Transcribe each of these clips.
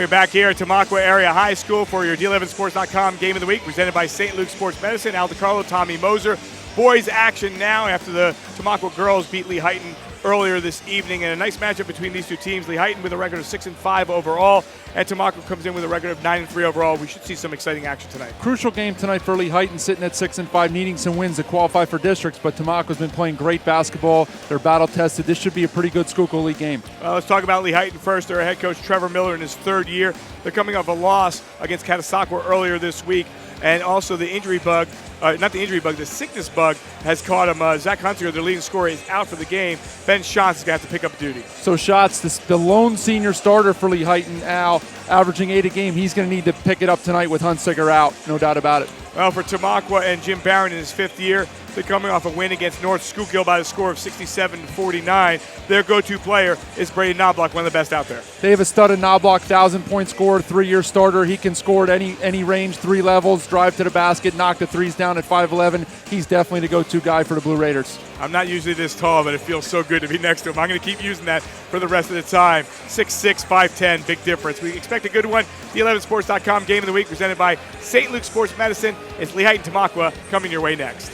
We're back here at Tamaqua Area High School for your D11Sports.com Game of the Week, presented by St. Luke's Sports Medicine. Al DiCarlo, Tommy Moser. Boys action now after the Tamaqua girls beat Lehighton earlier this evening. And a nice matchup between these two teams. Lehighton with a record of 6-5 overall, and Tamaqua comes in with a record of 9-3 overall. We should see some exciting action tonight. Crucial game tonight for Lehighton, sitting at 6-5, needing some wins to qualify for districts. But Tamaqua's been playing great basketball. They're battle tested. This should be a pretty good Schuylkill League game. Let's talk about Lehighton first. Their head coach Trevor Miller in his third year. They're coming off a loss against Catasauqua earlier this week, and also the injury bug. The sickness bug has caught him. Zach Hunter, their leading scorer, is out for the game. Ben Schatz is going to have to pick up duty. So Schatz, the lone senior starter for Lehighton, Al, averaging 8 a game. He's going to need to pick it up tonight with Hunsicker out, no doubt about it. Well, for Tamaqua and Jim Barron in his 5th year, they're coming off a win against North Schuylkill by the score of 67-49. Their go-to player is Braden Knobloch, one of the best out there. They have a studded Knobloch, 1,000-point scorer, 3-year starter. He can score at any range, 3 levels, drive to the basket, knock the threes down at 5'11". He's definitely the go-to guy for the Blue Raiders. I'm not usually this tall, but it feels so good to be next to him. I'm going to keep using that for the rest of the time. 6'6", 5'10", big difference. We expect a good one. The 11sports.com Game of the Week presented by St. Luke's Sports Medicine. It's Lehighton Tamaqua coming your way next.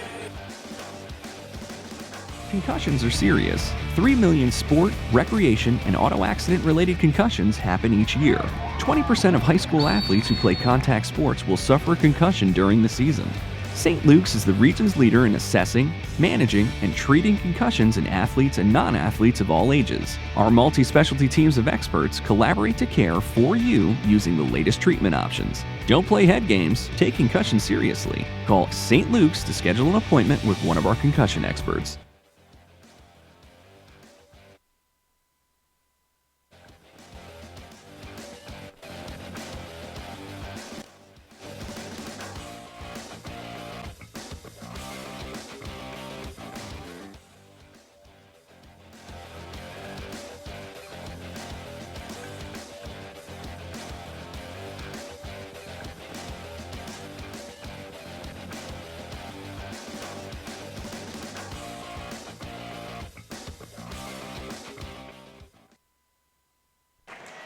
Concussions are serious. 3 million sport, recreation, and auto accident-related concussions happen each year. 20% of high school athletes who play contact sports will suffer a concussion during the season. St. Luke's is the region's leader in assessing, managing, and treating concussions in athletes and non-athletes of all ages. Our multi-specialty teams of experts collaborate to care for you using the latest treatment options. Don't play head games, take concussions seriously. Call St. Luke's to schedule an appointment with one of our concussion experts.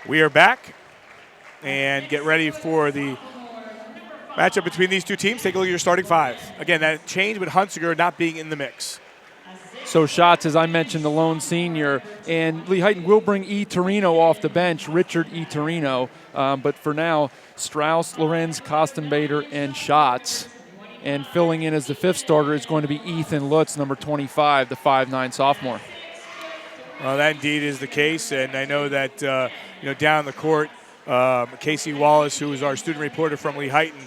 We are back and get ready for the matchup between these two teams. Take a look at your starting 5. Again, that changed with Hunsicker not being in the mix. So Schatz, as I mentioned, the lone senior, and Lehighton will bring E. Torino off the bench, Richard E. Torino. But for now, Strauss, Lorenz, Kostenbader, and Schatz. And filling in as the 5th starter is going to be Ethan Lutz, number 25, the 5'9" sophomore. Well, that indeed is the case, and I know that down the court, Casey Wallace, who is our student reporter from Lehighton,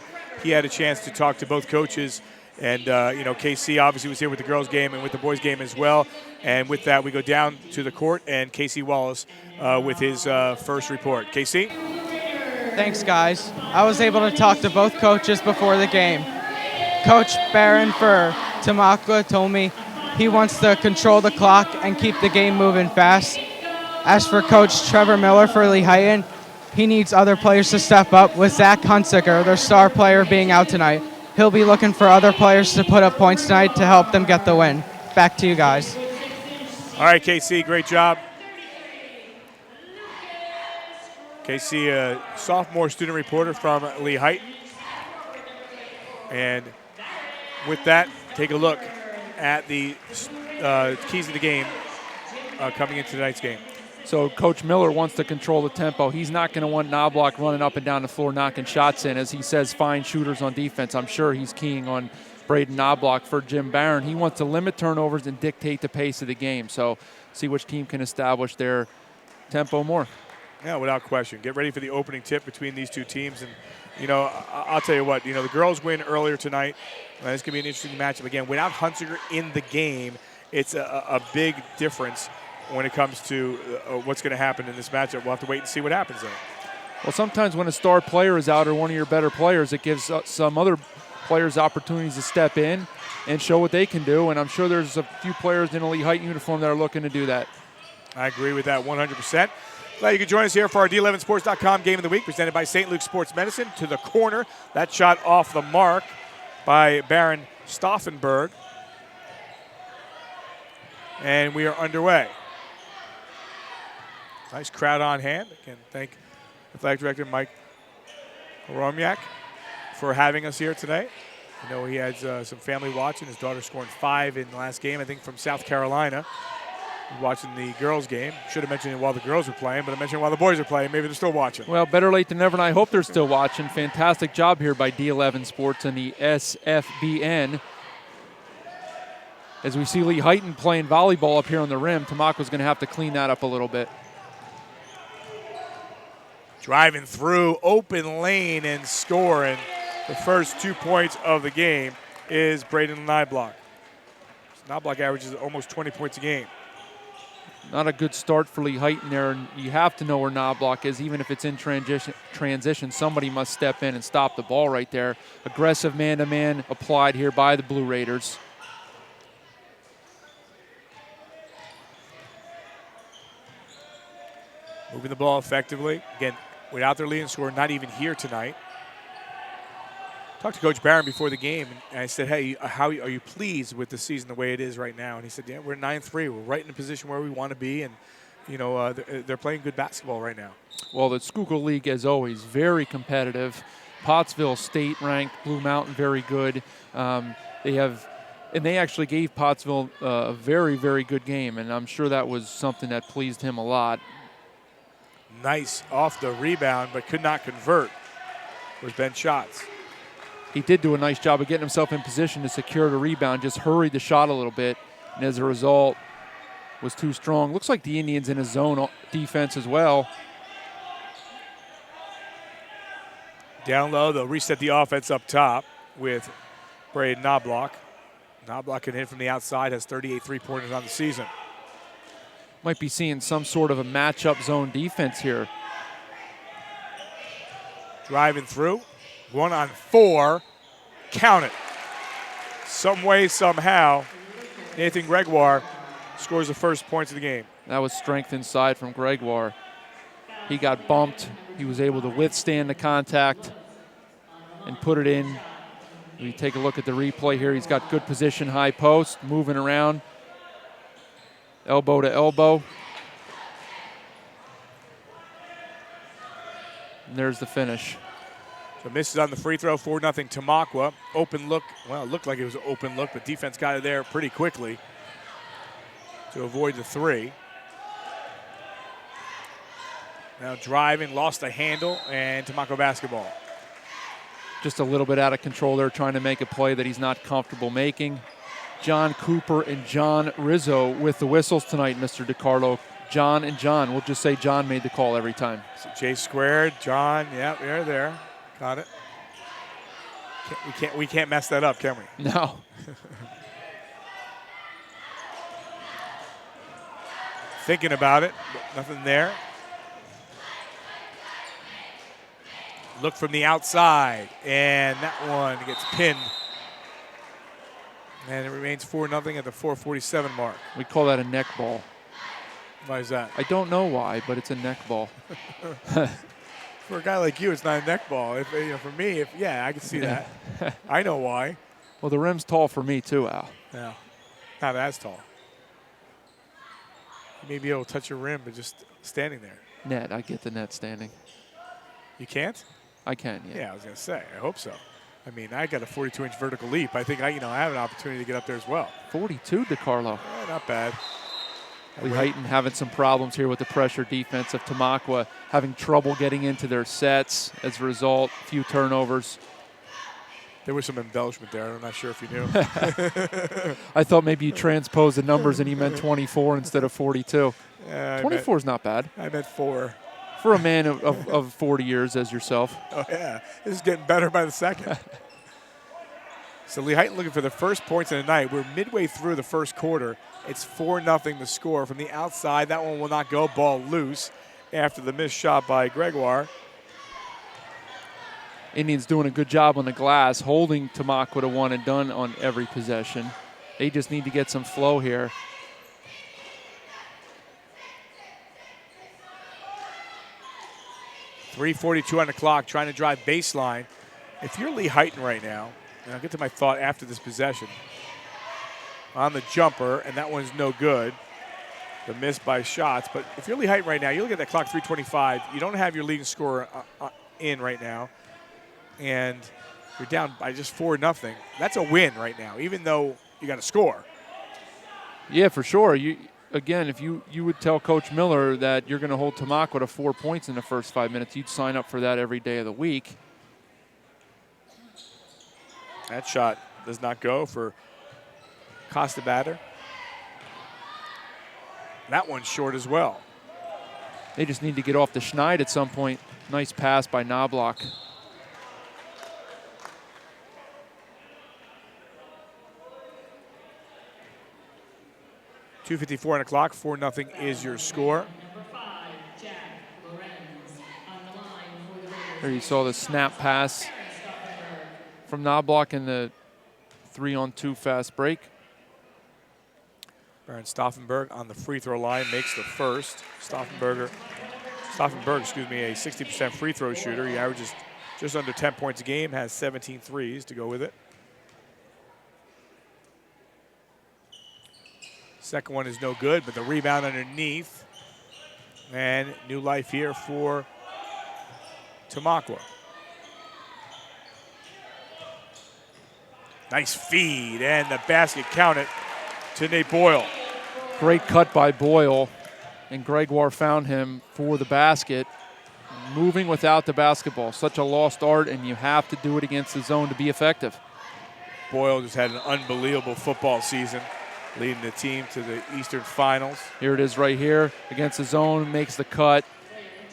he had a chance to talk to both coaches, and Casey obviously was here with the girls' game and with the boys' game as well. And with that, we go down to the court, and Casey Wallace with his first report. Casey? Thanks, guys. I was able to talk to both coaches before the game. Coach Barron for Tamaqua told me he wants to control the clock and keep the game moving fast. As for Coach Trevor Miller for Lehighton, he needs other players to step up, with Zach Hunsicker, their star player, being out tonight. He'll be looking for other players to put up points tonight to help them get the win. Back to you guys. All right, KC, great job. KC, a sophomore student reporter from Lehighton. And with that, take a look at the keys of the game coming into tonight's game. So Coach Miller wants to control the tempo. He's not going to want Knobloch running up and down the floor, knocking shots in. As he says, find shooters on defense. I'm sure he's keying on Braden Knobloch. For Jim Barron, he wants to limit turnovers and dictate the pace of the game. So see which team can establish their tempo more. Yeah, without question. Get ready for the opening tip between these two teams. And, I'll tell you what, the girls win earlier tonight. This could be an interesting matchup. Again, without Hunsicker in the game, it's a big difference when it comes to what's going to happen in this matchup. We'll have to wait and see what happens in it. Well, sometimes when a star player is out or one of your better players, it gives some other players opportunities to step in and show what they can do. And I'm sure there's a few players in a Lehighton uniform that are looking to do that. I agree with that 100%. Glad you could join us here for our D11Sports.com Game of the Week, presented by St. Luke's Sports Medicine. To the corner, that shot off the mark by Baron Stauffenberg. And we are underway. Nice crowd on hand. Again, thank Athletic Director Mike Romyak, for having us here today. I know he had some family watching. His daughter scoring 5 in the last game, I think, from South Carolina. Watching the girls' game. Should have mentioned it while the girls were playing, but I mentioned it while the boys are playing. Maybe they're still watching. Well, better late than never, and I hope they're still watching. Fantastic job here by D11 Sports and the SFBN. As we see Lehighton playing volleyball up here on the rim, Tamaqua's going to have to clean that up a little bit. Driving through, open lane, and scoring. The first 2 points of the game is Braden Knobloch. Knobloch averages almost 20 points a game. Not a good start for Lehighton there, and you have to know where Knobloch is. Even if it's in transition, somebody must step in and stop the ball right there. Aggressive man-to-man applied here by the Blue Raiders. Moving the ball effectively. Again, without their leading scorer, not even here tonight. Talked to Coach Barron before the game, and I said, hey, how are you pleased with the season the way it is right now? And he said, yeah, we're 9-3. We're right in the position where we want to be, and they're playing good basketball right now. Well, the Schuylkill League, as always, very competitive. Pottsville State ranked, Blue Mountain very good. They actually gave Pottsville a very, very good game, and I'm sure that was something that pleased him a lot. Nice off the rebound, but could not convert with bench shots. He did do a nice job of getting himself in position to secure the rebound, just hurried the shot a little bit, and as a result was too strong. Looks like the Indians in a zone defense as well. Down low, they'll reset the offense up top with Braden Knobloch. Knobloch can hit from the outside, has 38 three-pointers on the season. Might be seeing some sort of a matchup zone defense here. Driving through. 1-on-4. Count it. Some way, somehow, Nathan Gregoire scores the first points of the game. That was strength inside from Gregoire. He got bumped. He was able to withstand the contact and put it in. We take a look at the replay here. He's got good position, high post, moving around. Elbow to elbow. And there's the finish. So misses on the free throw, 4-0 Tamaqua. Open look, well, it looked like it was an open look, but defense got it there pretty quickly to avoid the three. Now driving, lost the handle, and Tamaqua basketball. Just a little bit out of control there, trying to make a play that he's not comfortable making. John Cooper and John Rizzo with the whistles tonight, Mr. DiCarlo. John and John. We'll just say John made the call every time. So J squared, John, yeah, they're there. Got it. We can't mess that up, can we? No. Thinking about it, but nothing there. Look from the outside, and that one gets pinned. And it remains 4-0 at the 4:47 mark. We call that a neck ball. Why is that? I don't know why, but it's a neck ball. For a guy like you, it's not a neck ball. For me, I can see that. I know why. Well, the rim's tall for me too, Al. Yeah, not as tall. You may be able to touch your rim, but just standing there. Net, I get the net standing. You can't? I can, yeah. Yeah, I was going to say, I hope so. I mean, I got a 42-inch vertical leap. I think I have an opportunity to get up there as well. 42, DiCarlo. Not bad. Lehighton having some problems here with the pressure defense of Tamaqua, having trouble getting into their sets. As a result, a few turnovers. There was some embellishment there. I'm not sure if you knew. I thought maybe you transposed the numbers and you meant 24 instead of 42. 24 is not bad. I meant 4. For a man of 40 years as yourself. Oh, yeah. This is getting better by the second. So Lehighton looking for the first points of the night. We're midway through the first quarter. It's 4-0 the score from the outside. That one will not go. Ball loose after the missed shot by Gregoire. Indians doing a good job on the glass, holding Tamaqua to one and done on every possession. They just need to get some flow here. .342 on the clock, trying to drive baseline. If you're Lehighton right now, and I'll get to my thought after this possession, on the jumper, and that one's no good. the miss by shots. But if you're Lehighton right now, you look at that clock, 3:25. You don't have your leading scorer in right now, and you're down by just 4-0. That's a win right now, even though you got to score. Yeah, for sure. Again, if you would tell Coach Miller that you're going to hold Tamaqua to 4 points in the first 5 minutes, you'd sign up for that every day of the week. That shot does not go for Costabatter. That one's short as well. They just need to get off the schneid at some point. Nice pass by Knobloch. .254 on the clock, 4-0 is your score. There you saw the snap pass from Knobloch in the 3-on-2 fast break. Baron Stauffenberg on the free throw line makes the first. Stauffenberg, a 60% free throw shooter. He averages just under 10 points a game, has 17 threes to go with it. Second one is no good, but the rebound underneath. And new life here for Tamaqua. Nice feed, and the basket counted to Nate Boyle. Great cut by Boyle, and Gregoire found him for the basket. Moving without the basketball, such a lost art, and you have to do it against the zone to be effective. Boyle just had an unbelievable football season, leading the team to the Eastern Finals. Here it is right here against the zone, makes the cut.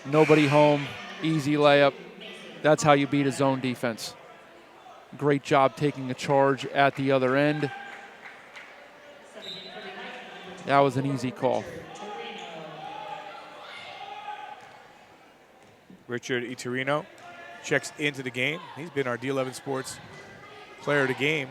Nobody home, easy layup. That's how you beat a zone defense. Great job taking a charge at the other end. That was an easy call. Richard Iturino checks into the game. He's been our D11 Sports player of the game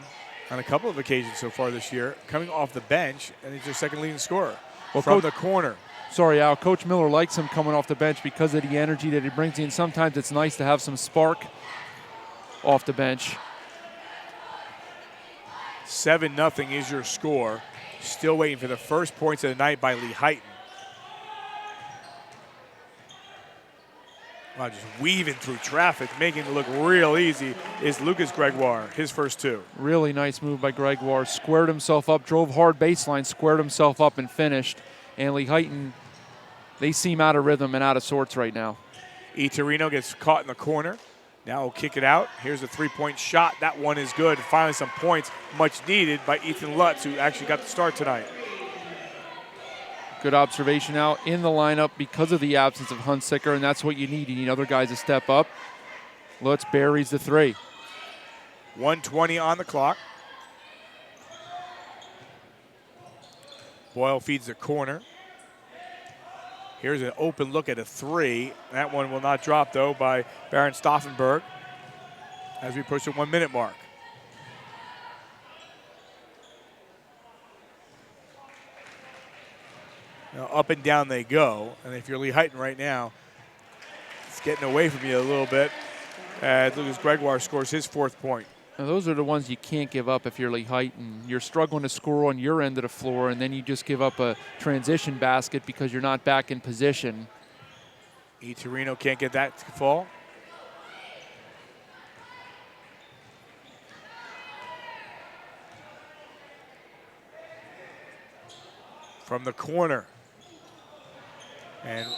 on a couple of occasions so far this year, coming off the bench, and he's their second leading scorer from the corner. Sorry, Al. Coach Miller likes him coming off the bench because of the energy that he brings in. Sometimes it's nice to have some spark off the bench. 7-0 is your score. Still waiting for the first points of the night by Lehighton. Wow, just weaving through traffic, making it look real easy is Lucas Gregoire, his first two. Really nice move by Gregoire. Squared himself up, drove hard baseline, squared himself up and finished. And Lehighton, they seem out of rhythm and out of sorts right now. Iturino gets caught in the corner. Now he'll kick it out. Here's a three-point shot. That one is good. Finally some points, much needed by Ethan Lutz, who actually got the start tonight. Good observation out in the lineup because of the absence of Hunsicker, and that's what you need. You need other guys to step up. Lutz buries the three. 1:20 on the clock. Boyle feeds the corner. Here's an open look at a three. That one will not drop, though, by Baron Stauffenberg as we approach the 1 minute mark. Now, up and down they go. And if you're Lehighton right now, it's getting away from you a little bit. Lucas Gregoire scores his fourth point. Now those are the ones you can't give up if you're Lehighton. You're struggling to score on your end of the floor, and then you just give up a transition basket because you're not back in position. Iturino can't get that to fall. From the corner. And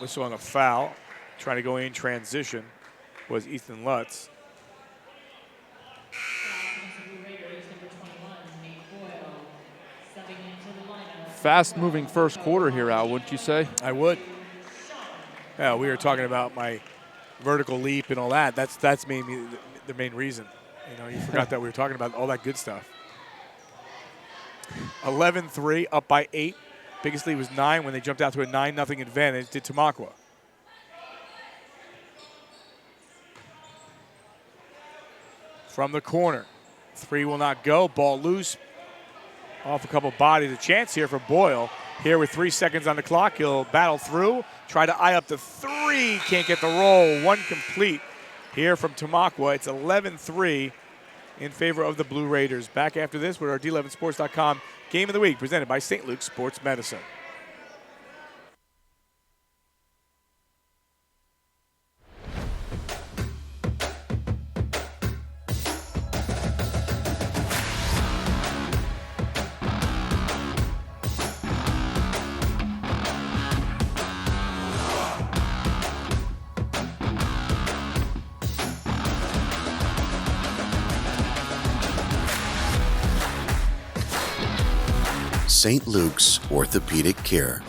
whistle on a foul. Trying to go in transition was Ethan Lutz. Fast-moving first quarter here, Al, wouldn't you say? I would. Yeah, we were talking about my vertical leap and all that. That's maybe the main reason. You know, you forgot that we were talking about all that good stuff. 11-3, up by 8. Biggest lead was 9 when they jumped out to a 9-0 advantage to Tamaqua. From the corner. Three will not go. Ball loose. Off a couple bodies. A chance here for Boyle. Here with 3 seconds on the clock. He'll battle through. Try to eye up the three. Can't get the roll. One complete here from Tamaqua. It's 11-3 in favor of the Blue Raiders. Back after this with our D11Sports.com Game of the Week presented by St. Luke's Sports Medicine. St. Luke's Orthopedic Care.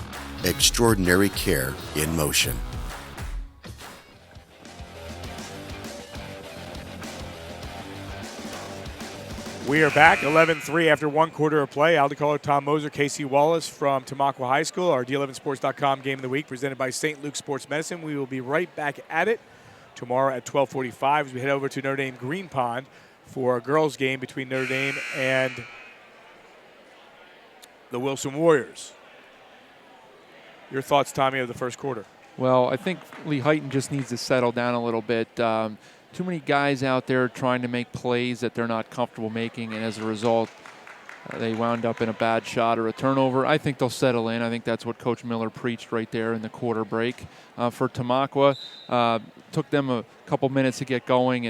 Extraordinary care in motion. We are back, 11-3 after one quarter of play. Aldi Caller, Tom Moser, Casey Wallace from Tamaqua High School. Our D11Sports.com Game of the Week presented by St. Luke Sports Medicine. We will be right back at it tomorrow at 12:45 as we head over to Notre Dame Green Pond for a girls' game between Notre Dame and the Wilson Warriors. Your thoughts, Tommy, of the first quarter? Well, I think Lehighton just needs to settle down a little bit. Too many guys out there trying to make plays that they're not comfortable making, and as a result, they wound up in a bad shot or a turnover. I think they'll settle in. I think that's what Coach Miller preached right there in the quarter break. For Tamaqua, took them a couple minutes to get going,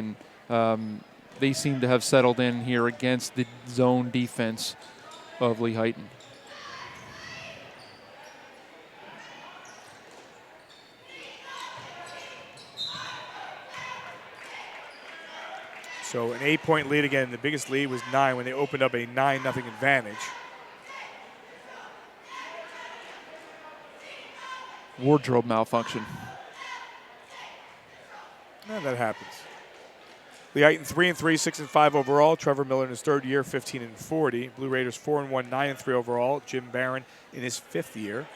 and they seem to have settled in here against the zone defense of Lehighton. So an 8-point lead again. The biggest lead was 9 when they opened up a 9-0 advantage. Wardrobe malfunction. That happens. Lehighton 3-3, 6-5 overall. Trevor Miller in his third year, 15-40. Blue Raiders 4-1, 9-3 overall. Jim Barron in his fifth year.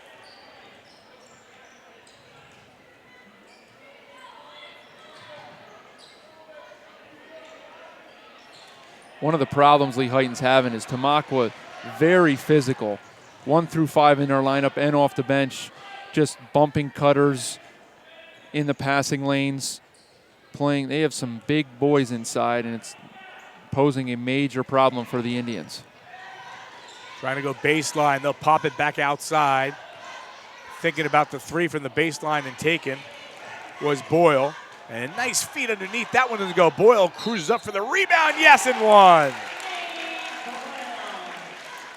One of the problems Lehighton's having is Tamaqua very physical. 1 through 5 in their lineup and off the bench, just bumping cutters in the passing lanes, playing. They have some big boys inside, and it's posing a major problem for the Indians. Trying to go baseline. They'll pop it back outside. Thinking about the three from the baseline and taken was Boyle. And a nice feed underneath. That one doesn't go. Boyle cruises up for the rebound. Yes, and one.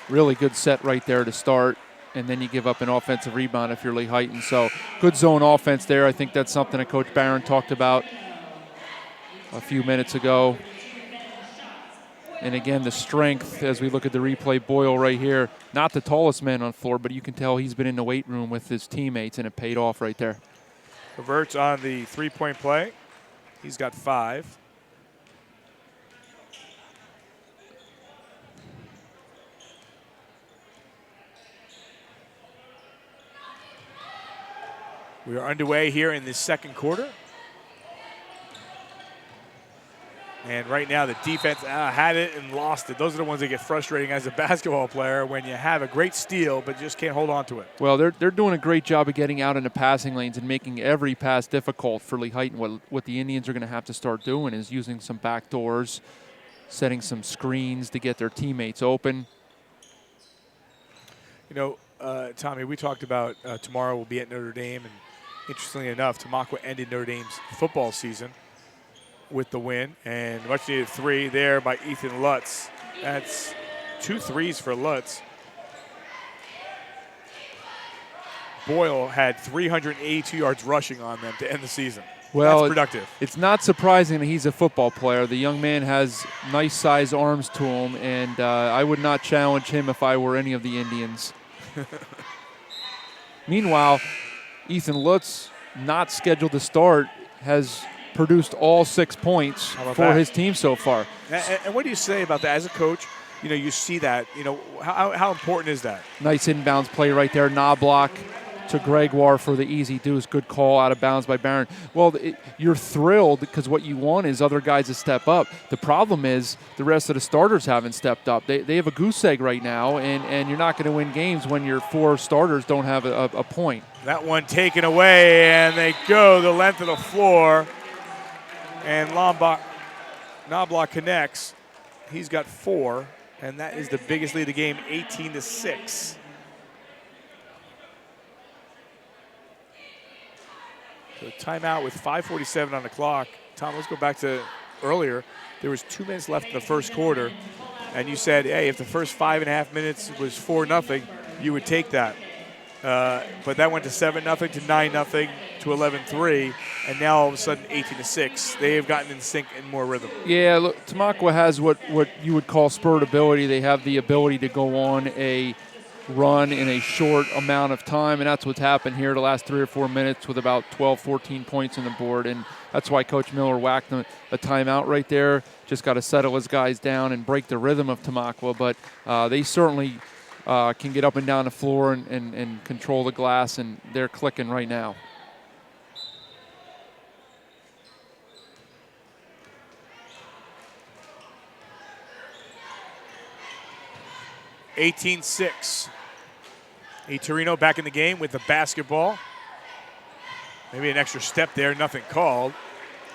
Really good set right there to start. And then you give up an offensive rebound if you're Lehighton. So good zone offense there. I think that's something that Coach Barron talked about a few minutes ago. And again, the strength as we look at the replay. Boyle right here. Not the tallest man on the floor, but you can tell he's been in the weight room with his teammates, and it paid off right there. Converts on the three-point play. He's got 5. We are underway here in the second quarter. And right now the defense had it and lost it. Those are the ones that get frustrating as a basketball player when you have a great steal but just can't hold on to it. Well, they're doing a great job of getting out into passing lanes and making every pass difficult for Lehighton. What the Indians are going to have to start doing is using some back doors, setting some screens to get their teammates open. You know, Tommy, we talked about tomorrow we'll be at Notre Dame, and interestingly enough, Tamaqua ended Notre Dame's football season with the win, and much needed 3 there by Ethan Lutz. That's 2 threes for Lutz. Boyle had 382 yards rushing on them to end the season. Well, that's productive. It's not surprising that he's a football player. The young man has nice size arms to him, and I would not challenge him if I were any of the Indians. Meanwhile, Ethan Lutz, not scheduled to start, has produced all 6 points for his team so far. And what do you say about that as a coach? You know, you see that. You know, how important is that? Nice inbounds play right there. Knobloch to Gregoire for the easy deuce. Good call out of bounds by Barron. Well, you're thrilled because what you want is other guys to step up. The problem is the rest of the starters haven't stepped up. They have a goose egg right now, and you're not going to win games when your 4 starters don't have a point. That one taken away, and they go the length of the floor. And Knobloch connects. He's got 4, and that is the biggest lead of the game, 18-6. So timeout with 5:47 on the clock. Tom, let's go back to earlier. There was 2 minutes left in the first quarter, and you said, hey, if the first 5.5 minutes was 4-0, you would take that. But that went to 7-0 to 9-0 to 11-3, and now all of a sudden 18-6. They have gotten in sync and more rhythm. Yeah, look, Tamaqua has what you would call spurt ability. They have the ability to go on a run in a short amount of time, and that's what's happened here the last 3 or 4 minutes with about 12, 14 points on the board, and that's why Coach Miller whacked a timeout right there. Just got to settle his guys down and break the rhythm of Tamaqua, but they certainly can get up and down the floor and control the glass, and they're clicking right now. (18-6). Torino back in the game with the basketball. Maybe an extra step there, nothing called.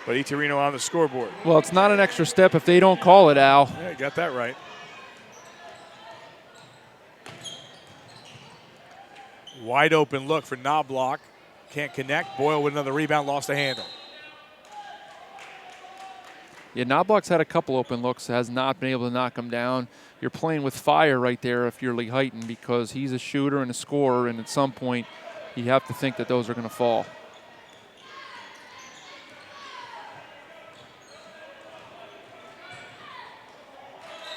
But Torino on the scoreboard. Well, it's not an extra step if they don't call it, Al. Yeah, you got that right. Wide open look for Knobloch. Can't connect. Boyle with another rebound, lost the handle. Yeah, Knobloch's had a couple open looks, has not been able to knock him down. You're playing with fire right there if you're Lehighton, because he's a shooter and a scorer, and at some point you have to think that those are going to fall.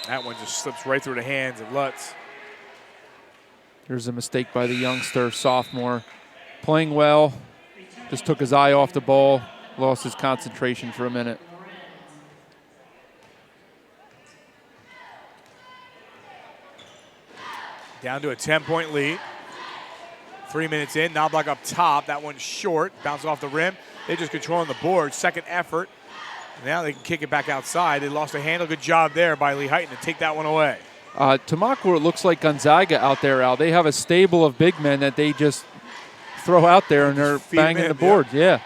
That one just slips right through the hands of Lutz. Here's a mistake by the youngster sophomore. Playing well, just took his eye off the ball, lost his concentration for a minute. Down to a 10-point lead. 3 minutes in, Knobloch up top. That one's short, bounced off the rim. They're just controlling the board. Second effort. Now they can kick it back outside. They lost a handle. Good job there by Lehighton to take that one away. Tamaqua, it looks like Gonzaga out there, Al. They have a stable of big men that they just throw out there, and they're banging the boards. Yeah.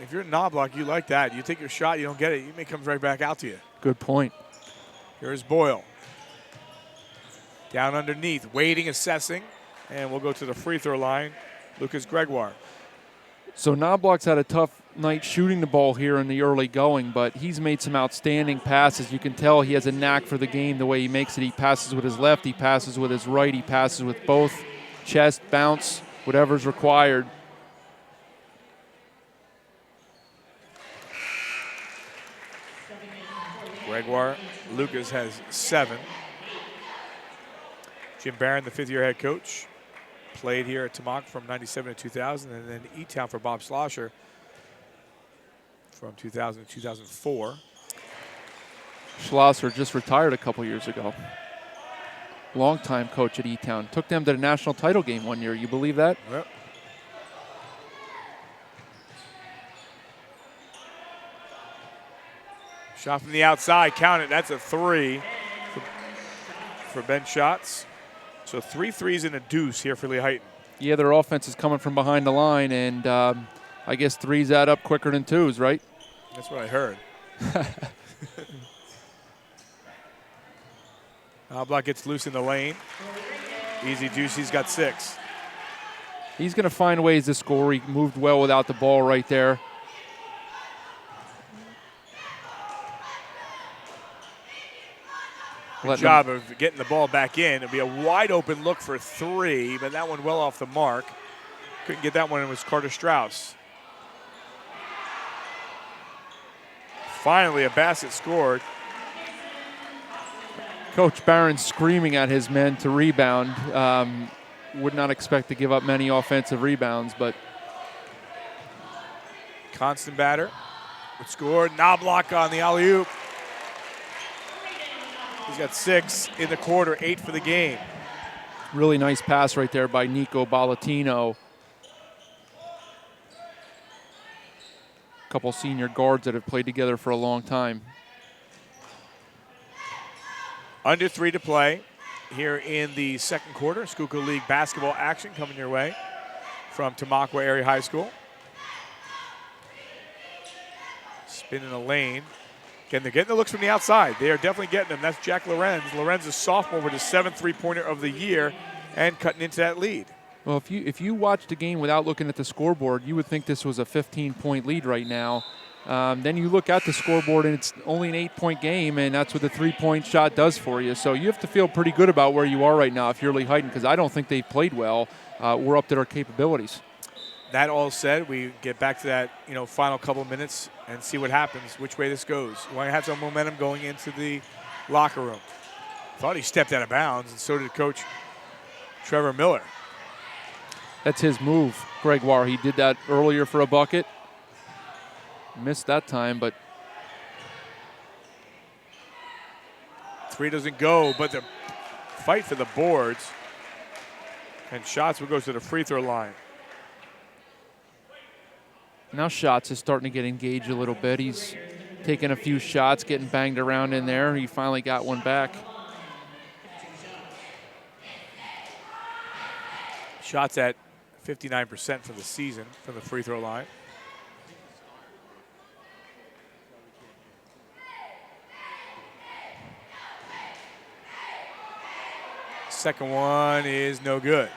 If you're Knobloch, you like that. You take your shot, you don't get it, it may come right back out to you. Good point. Here's Boyle. Down underneath, waiting, assessing, and we'll go to the free throw line. Lucas Gregoire. So Knobloch's had a tough night shooting the ball here in the early going, but he's made some outstanding passes. You can tell he has a knack for the game the way he makes it. He passes with his left, he passes with his right, he passes with both, chest, bounce, whatever's required. Gregoire, Lucas has 7. Jim Barron, the fifth-year head coach, played here at Tamaqua from 97 to 2000, and then E-Town for Bob Schlosser from 2000 to 2004. Schlosser just retired a couple years ago. Longtime coach at E-Town. Took them to the national title game one year. You believe that? Yep. Shot from the outside, count it. That's a 3 for Ben Schatz. So 3 threes and a deuce here for Lehighton. Yeah, their offense is coming from behind the line, and I guess threes add up quicker than twos, right? That's what I heard. Knobloch gets loose in the lane. Easy deuce, he's got 6. He's going to find ways to score. He moved well without the ball right there. Good job of getting the ball back in. It'll be a wide open look for 3, but that one well off the mark. Couldn't get that one. It was Carter Strauss. Finally, a basket scored. Coach Barron screaming at his men to rebound. Would not expect to give up many offensive rebounds, but Constant batter would score. Knobloch on the alley-oop. He's got 6 in the quarter, 8 for the game. Really nice pass right there by Nico Ballatino. A couple senior guards that have played together for a long time. Under 3 to play here in the second quarter. Schuylkill League basketball action coming your way from Tamaqua Area High School. Spin in a lane. Again, they're getting the looks from the outside. They are definitely getting them. That's Jack Lorenz. Lorenz is a sophomore with his 7th three-pointer of the year and cutting into that lead. Well, if you watched the game without looking at the scoreboard, you would think this was a 15-point lead right now. Then you look at the scoreboard, and it's only an 8-point game, and that's what the three-point shot does for you. So you have to feel pretty good about where you are right now if you're Lehighton, because I don't think they've played well. We're up to their capabilities. That all said, we get back to that final couple minutes and see what happens, which way this goes. You want to have some momentum going into the locker room. Thought he stepped out of bounds, and so did Coach Trevor Miller. That's his move, Gregoire. He did that earlier for a bucket. Missed that time, but three doesn't go, but the fight for the boards. And Shots will go to the free throw line. now Shots is starting to get engaged a little bit. He's taking a few shots, getting banged around in there. He finally got one back. Shots at 59% for the season from the free throw line. Second one is no good.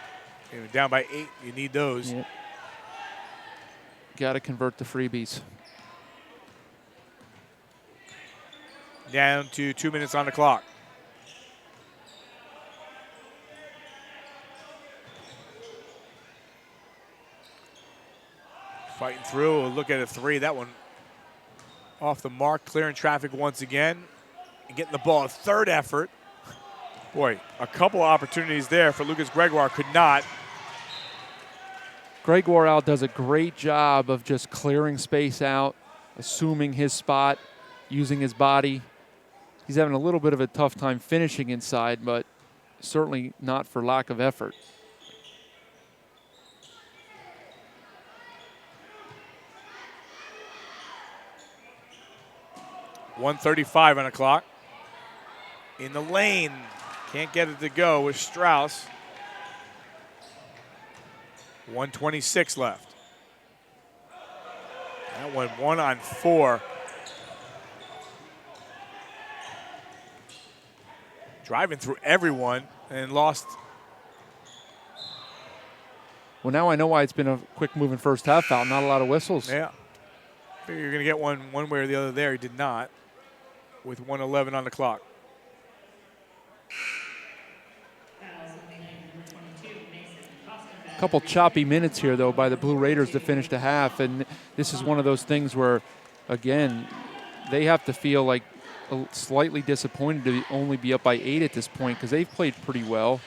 You're down by 8. You need those. Yep. Got to convert the freebies. Down to 2 minutes on the clock. Fighting through. We'll look at a three. That one off the mark. Clearing traffic once again. And getting the ball. A third effort. Boy, a couple of opportunities there for Lucas Gregoire. Could not. Gregoire does a great job of just clearing space out, assuming his spot, using his body. He's having a little bit of a tough time finishing inside, but certainly not for lack of effort. .135 on the clock. In the lane. Can't get it to go with Strauss. 1:26 left. That one 1 on 4. Driving through everyone and lost. Well, now I know why it's been a quick moving first half foul. Not a lot of whistles. Yeah. Figure you're going to get one way or the other there. He did not with 1:11 on the clock. Couple choppy minutes here, though, by the Blue Raiders to finish the half. And this is one of those things where, again, they have to feel like slightly disappointed to only be up by 8 at this point because they've played pretty well.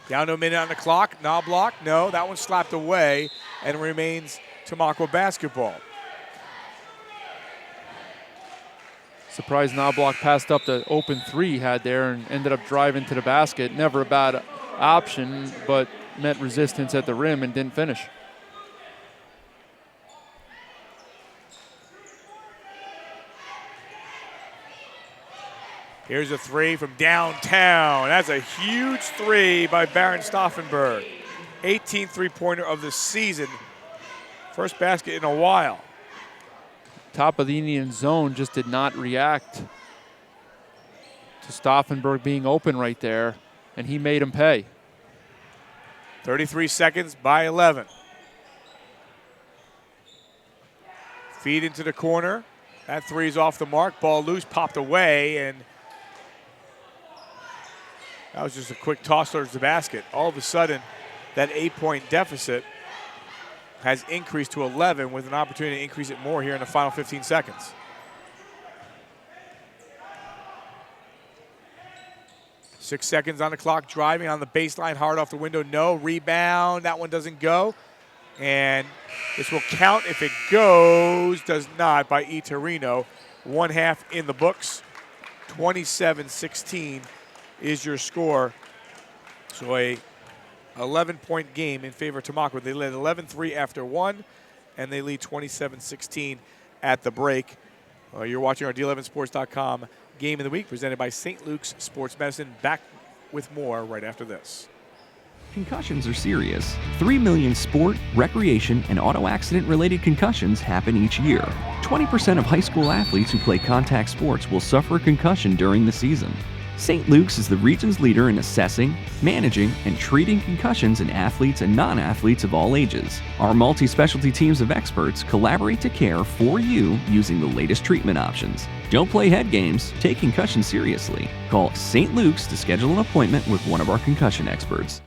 Down to a minute on the clock. Knobloch, no, that one slapped away and remains Tamaqua basketball. Surprised Knobloch passed up the open three he had there and ended up driving to the basket. Never a bad option, but met resistance at the rim and didn't finish. Here's a three from downtown. That's a huge three by Baron Stauffenberg. 18th three-pointer of the season. First basket in a while. Top of the Indian zone just did not react to Stauffenberg being open right there, and he made him pay. 33 seconds by 11. Feed into the corner. That three's off the mark. Ball loose, popped away, and that was just a quick toss towards the basket. All of a sudden, that 8-point deficit has increased to 11 with an opportunity to increase it more here in the final 15 seconds. Six seconds on the clock, driving on the baseline, hard off the window, no. Rebound, that one doesn't go. And this will count if it goes, does not, by E. Torino. 1 half in the books. 27-16 is your score. So a 11-point game in favor of Tamaqua. They led 11-3 after 1, and they lead 27-16 at the break. You're watching our D11Sports.com Game of the Week presented by St. Luke's Sports Medicine. Back with more right after this. Concussions are serious. 3 million sport, recreation, and auto accident-related concussions happen each year. 20% of high school athletes who play contact sports will suffer a concussion during the season. St. Luke's is the region's leader in assessing, managing, and treating concussions in athletes and non-athletes of all ages. Our multi-specialty teams of experts collaborate to care for you using the latest treatment options. Don't play head games, take concussion seriously. Call St. Luke's to schedule an appointment with one of our concussion experts.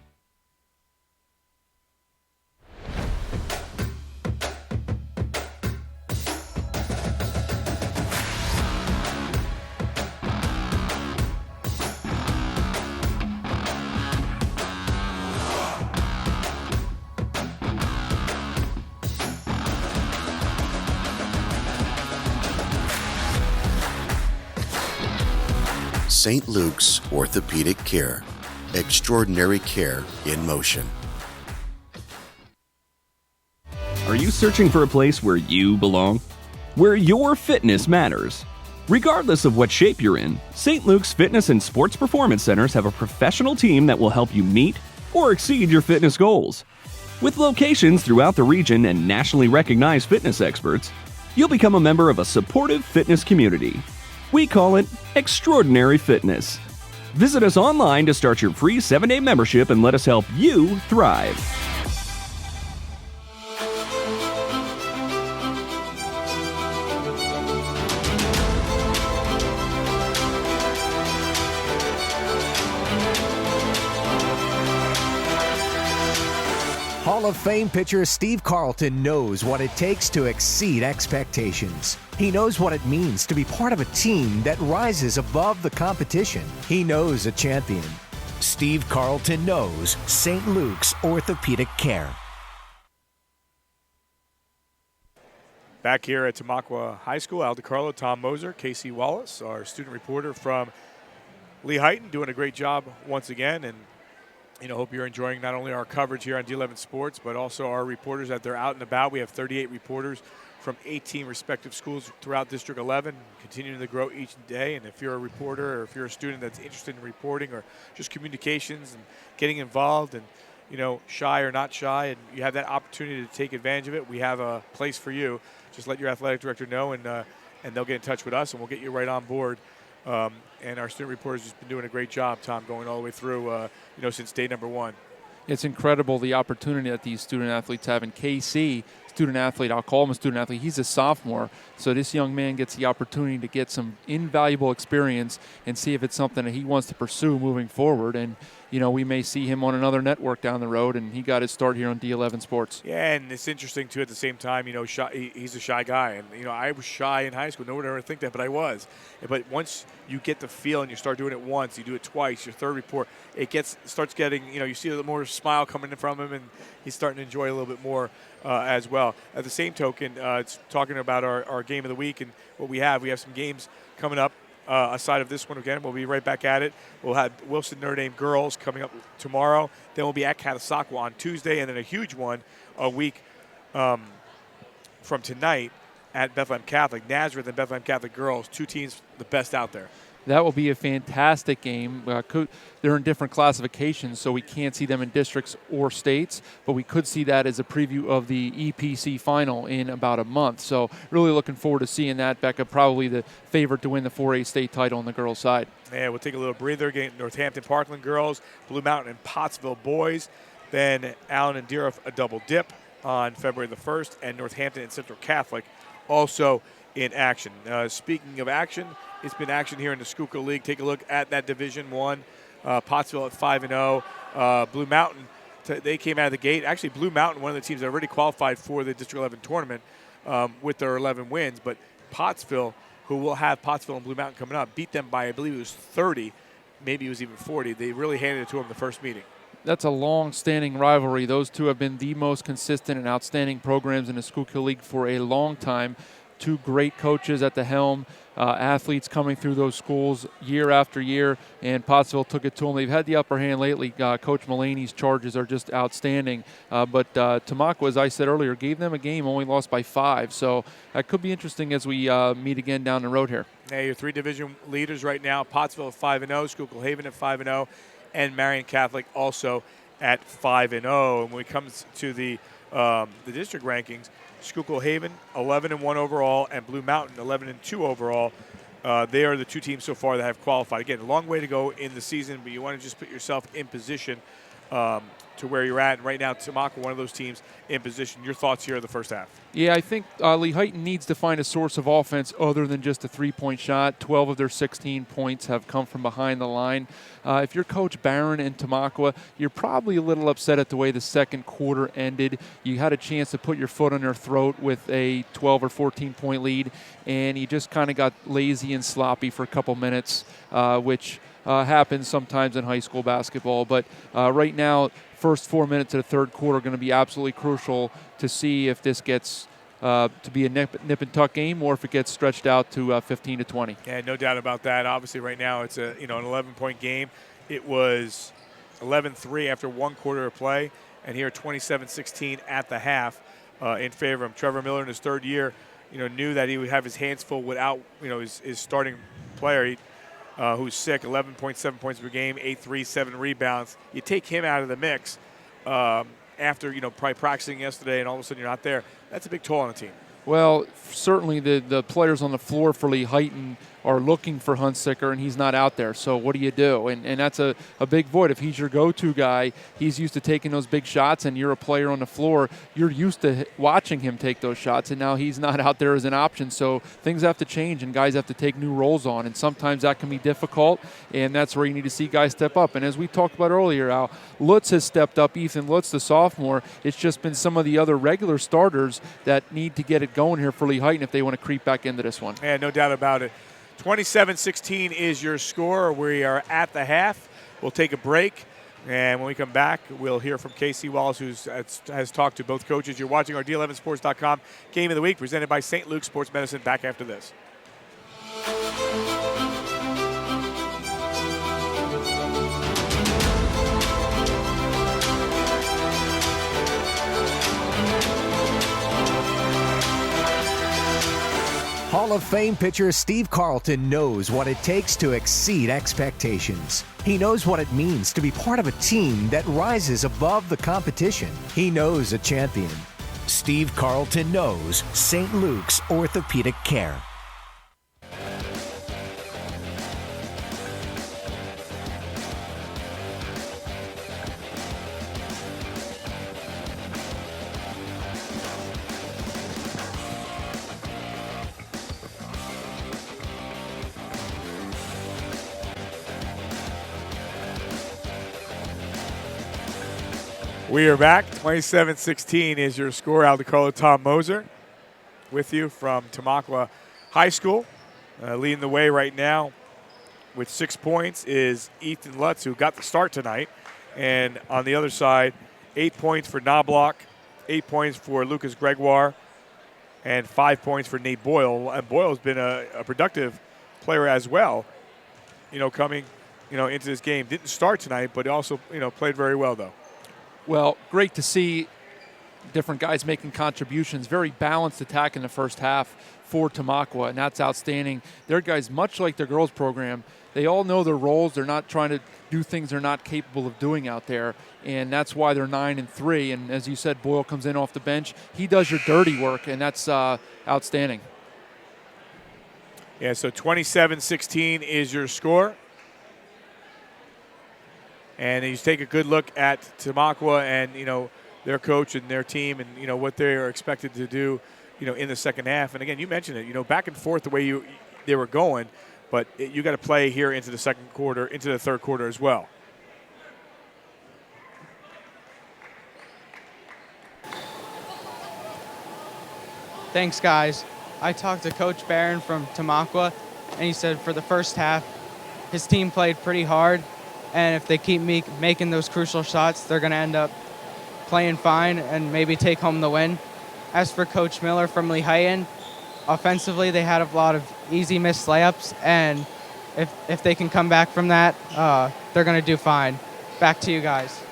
St. Luke's Orthopedic Care. Extraordinary care in motion. Are you searching for a place where you belong? Where your fitness matters? Regardless of what shape you're in, St. Luke's Fitness and Sports Performance Centers have a professional team that will help you meet or exceed your fitness goals. With locations throughout the region and nationally recognized fitness experts, you'll become a member of a supportive fitness community. We call it Extraordinary Fitness. Visit us online to start your free 7-day membership and let us help you thrive. Hall of Fame pitcher Steve Carlton knows what it takes to exceed expectations. He knows what it means to be part of a team that rises above the competition. He knows a champion. Steve Carlton knows St. Luke's Orthopedic Care. Back here at Tamaqua High School, Al DiCarlo, Tom Moser, Casey Wallace, our student reporter from Lehighton, doing a great job once again. And hope you're enjoying not only our coverage here on D11 Sports, but also our reporters that they're out and about. We have 38 reporters from 18 respective schools throughout District 11, continuing to grow each day. And if you're a reporter or if you're a student that's interested in reporting or just communications and getting involved and, shy or not shy, and you have that opportunity to take advantage of it, we have a place for you. Just let your athletic director know, and they'll get in touch with us, and we'll get you right on board. And our student reporters has been doing a great job, Tom, going all the way through, since day number one. It's incredible the opportunity that these student athletes have. And KC, student athlete, I'll call him a student athlete, he's a sophomore. So this young man gets the opportunity to get some invaluable experience and see if it's something that he wants to pursue moving forward. And, we may see him on another network down the road, and he got his start here on D11 Sports. Yeah, and it's interesting, too, at the same time, he's a shy guy. And, I was shy in high school. No one would ever think that, but I was. But once you get the feel and you start doing it once, you do it twice, your third report, starts getting, you see a little more smile coming in from him, and he's starting to enjoy a little bit more as well. At the same token, it's talking about our game of the week and what we have. We have some games coming up. Aside of this one again, we'll be right back at it. We'll have Wilson Notre Dame girls coming up tomorrow. Then we'll be at Catasauqua on Tuesday, and then a huge one a week from tonight at Bethlehem Catholic. Nazareth and Bethlehem Catholic girls, two teams the best out there. That will be a fantastic game. They're in different classifications, so we can't see them in districts or states, but we could see that as a preview of the EPC final in about a month. So really looking forward to seeing that. Becca, probably the favorite to win the 4A state title on the girls' side. Yeah, we'll take a little breather. Again, Northampton Parkland girls, Blue Mountain and Pottsville boys. Then Allen and Deer a double dip on February the 1st, and Northampton and Central Catholic also in action. Speaking of action, it's been action here in the Schuylkill League. Take a look at that Division I. Pottsville at 5-0. Blue Mountain, they came out of the gate. Actually, Blue Mountain, one of the teams that already qualified for the District 11 tournament with their 11 wins. But Pottsville, who will have Pottsville and Blue Mountain coming up, beat them by, I believe it was 30. Maybe it was even 40. They really handed it to them the first meeting. That's a long-standing rivalry. Those two have been the most consistent and outstanding programs in the Schuylkill League for a long time. Two great coaches at the helm, athletes coming through those schools year after year, and Pottsville took it to them. They've had the upper hand lately. Coach Mulaney's charges are just outstanding. But Tamaqua, as I said earlier, gave them a game, only lost by 5. So that could be interesting as we meet again down the road here. Yeah, your 3 division leaders right now, Pottsville at 5-0, Schuylkill Haven at 5-0, and Marion Catholic also at 5-0. And when it comes to the district rankings, Schuylkill Haven 11-1 overall, and Blue Mountain 11-2 overall. They are the two teams so far that have qualified. Again, a long way to go in the season, but you want to just put yourself in position to where you're at. And right now, Tamaqua, one of those teams in position. Your thoughts here in the first half? Yeah, I think Lehighton needs to find a source of offense other than just a three-point shot. 12 of their 16 points have come from behind the line. If you're Coach Barron in Tamaqua, you're probably a little upset at the way the second quarter ended. You had a chance to put your foot on their throat with a 12 or 14-point lead, and you just kind of got lazy and sloppy for a couple minutes, which happens sometimes in high school basketball. But right now, first 4 minutes of the third quarter are going to be absolutely crucial to see if this gets to be a nip and tuck game, or if it gets stretched out to 15 to 20. Yeah, no doubt about that. Obviously, right now it's an 11-point game. It was 11-3 after one quarter of play, and here 27-16 at the half in favor of him. Trevor Miller in his third year, knew that he would have his hands full without his starting player. Who's sick, 11.7 points per game, 8-3, 7 rebounds. You take him out of the mix after probably practicing yesterday, and all of a sudden you're not there. That's a big toll on the team. Well, certainly the players on the floor for Lehighton are looking for Hunsicker, and he's not out there. So what do you do? And that's a big void. If he's your go-to guy, he's used to taking those big shots, and you're a player on the floor, you're used to watching him take those shots, and now he's not out there as an option. So things have to change, and guys have to take new roles on, and sometimes that can be difficult, and that's where you need to see guys step up. And as we talked about earlier, Al, Lutz has stepped up, Ethan Lutz, the sophomore. It's just been some of the other regular starters that need to get it going here for Lehighton if they want to creep back into this one. Yeah, no doubt about it. 27-16 is your score. We are at the half. We'll take a break, and when we come back, we'll hear from Casey Wallace, who has talked to both coaches. You're watching our D11Sports.com Game of the Week, presented by St. Luke's Sports Medicine. Back after this. Hall of Fame pitcher Steve Carlton knows what it takes to exceed expectations. He knows what it means to be part of a team that rises above the competition. He knows a champion. Steve Carlton knows St. Luke's Orthopedic Care. We are back. 27-16 is your score. Al DiCarlo, Tom Moser with you from Tamaqua High School. Leading the way right now with 6 points is Ethan Lutz, who got the start tonight. And on the other side, 8 points for Knobloch, 8 points for Lucas Gregoire, and 5 points for Nate Boyle. And Boyle's been a productive player as well, coming, into this game. Didn't start tonight, but also, played very well, though. Well, great to see different guys making contributions. Very balanced attack in the first half for Tamaqua, and that's outstanding. Their guys, much like their girls program, they all know their roles. They're not trying to do things they're not capable of doing out there, and that's why they're 9-3. And as you said, Boyle comes in off the bench. He does your dirty work, and that's outstanding. Yeah, so 27-16 is your score. And you take a good look at Tamaqua and, their coach and their team and, what they are expected to do, in the second half. And, again, you mentioned it, back and forth the way they were going, but you got to play here into the second quarter, into the third quarter as well. Thanks, guys. I talked to Coach Barron from Tamaqua, and he said for the first half, his team played pretty hard. And if they keep making those crucial shots, they're going to end up playing fine and maybe take home the win. As for Coach Miller from Lehighton, offensively they had a lot of easy missed layups, and if they can come back from that, they're going to do fine. Back to you guys.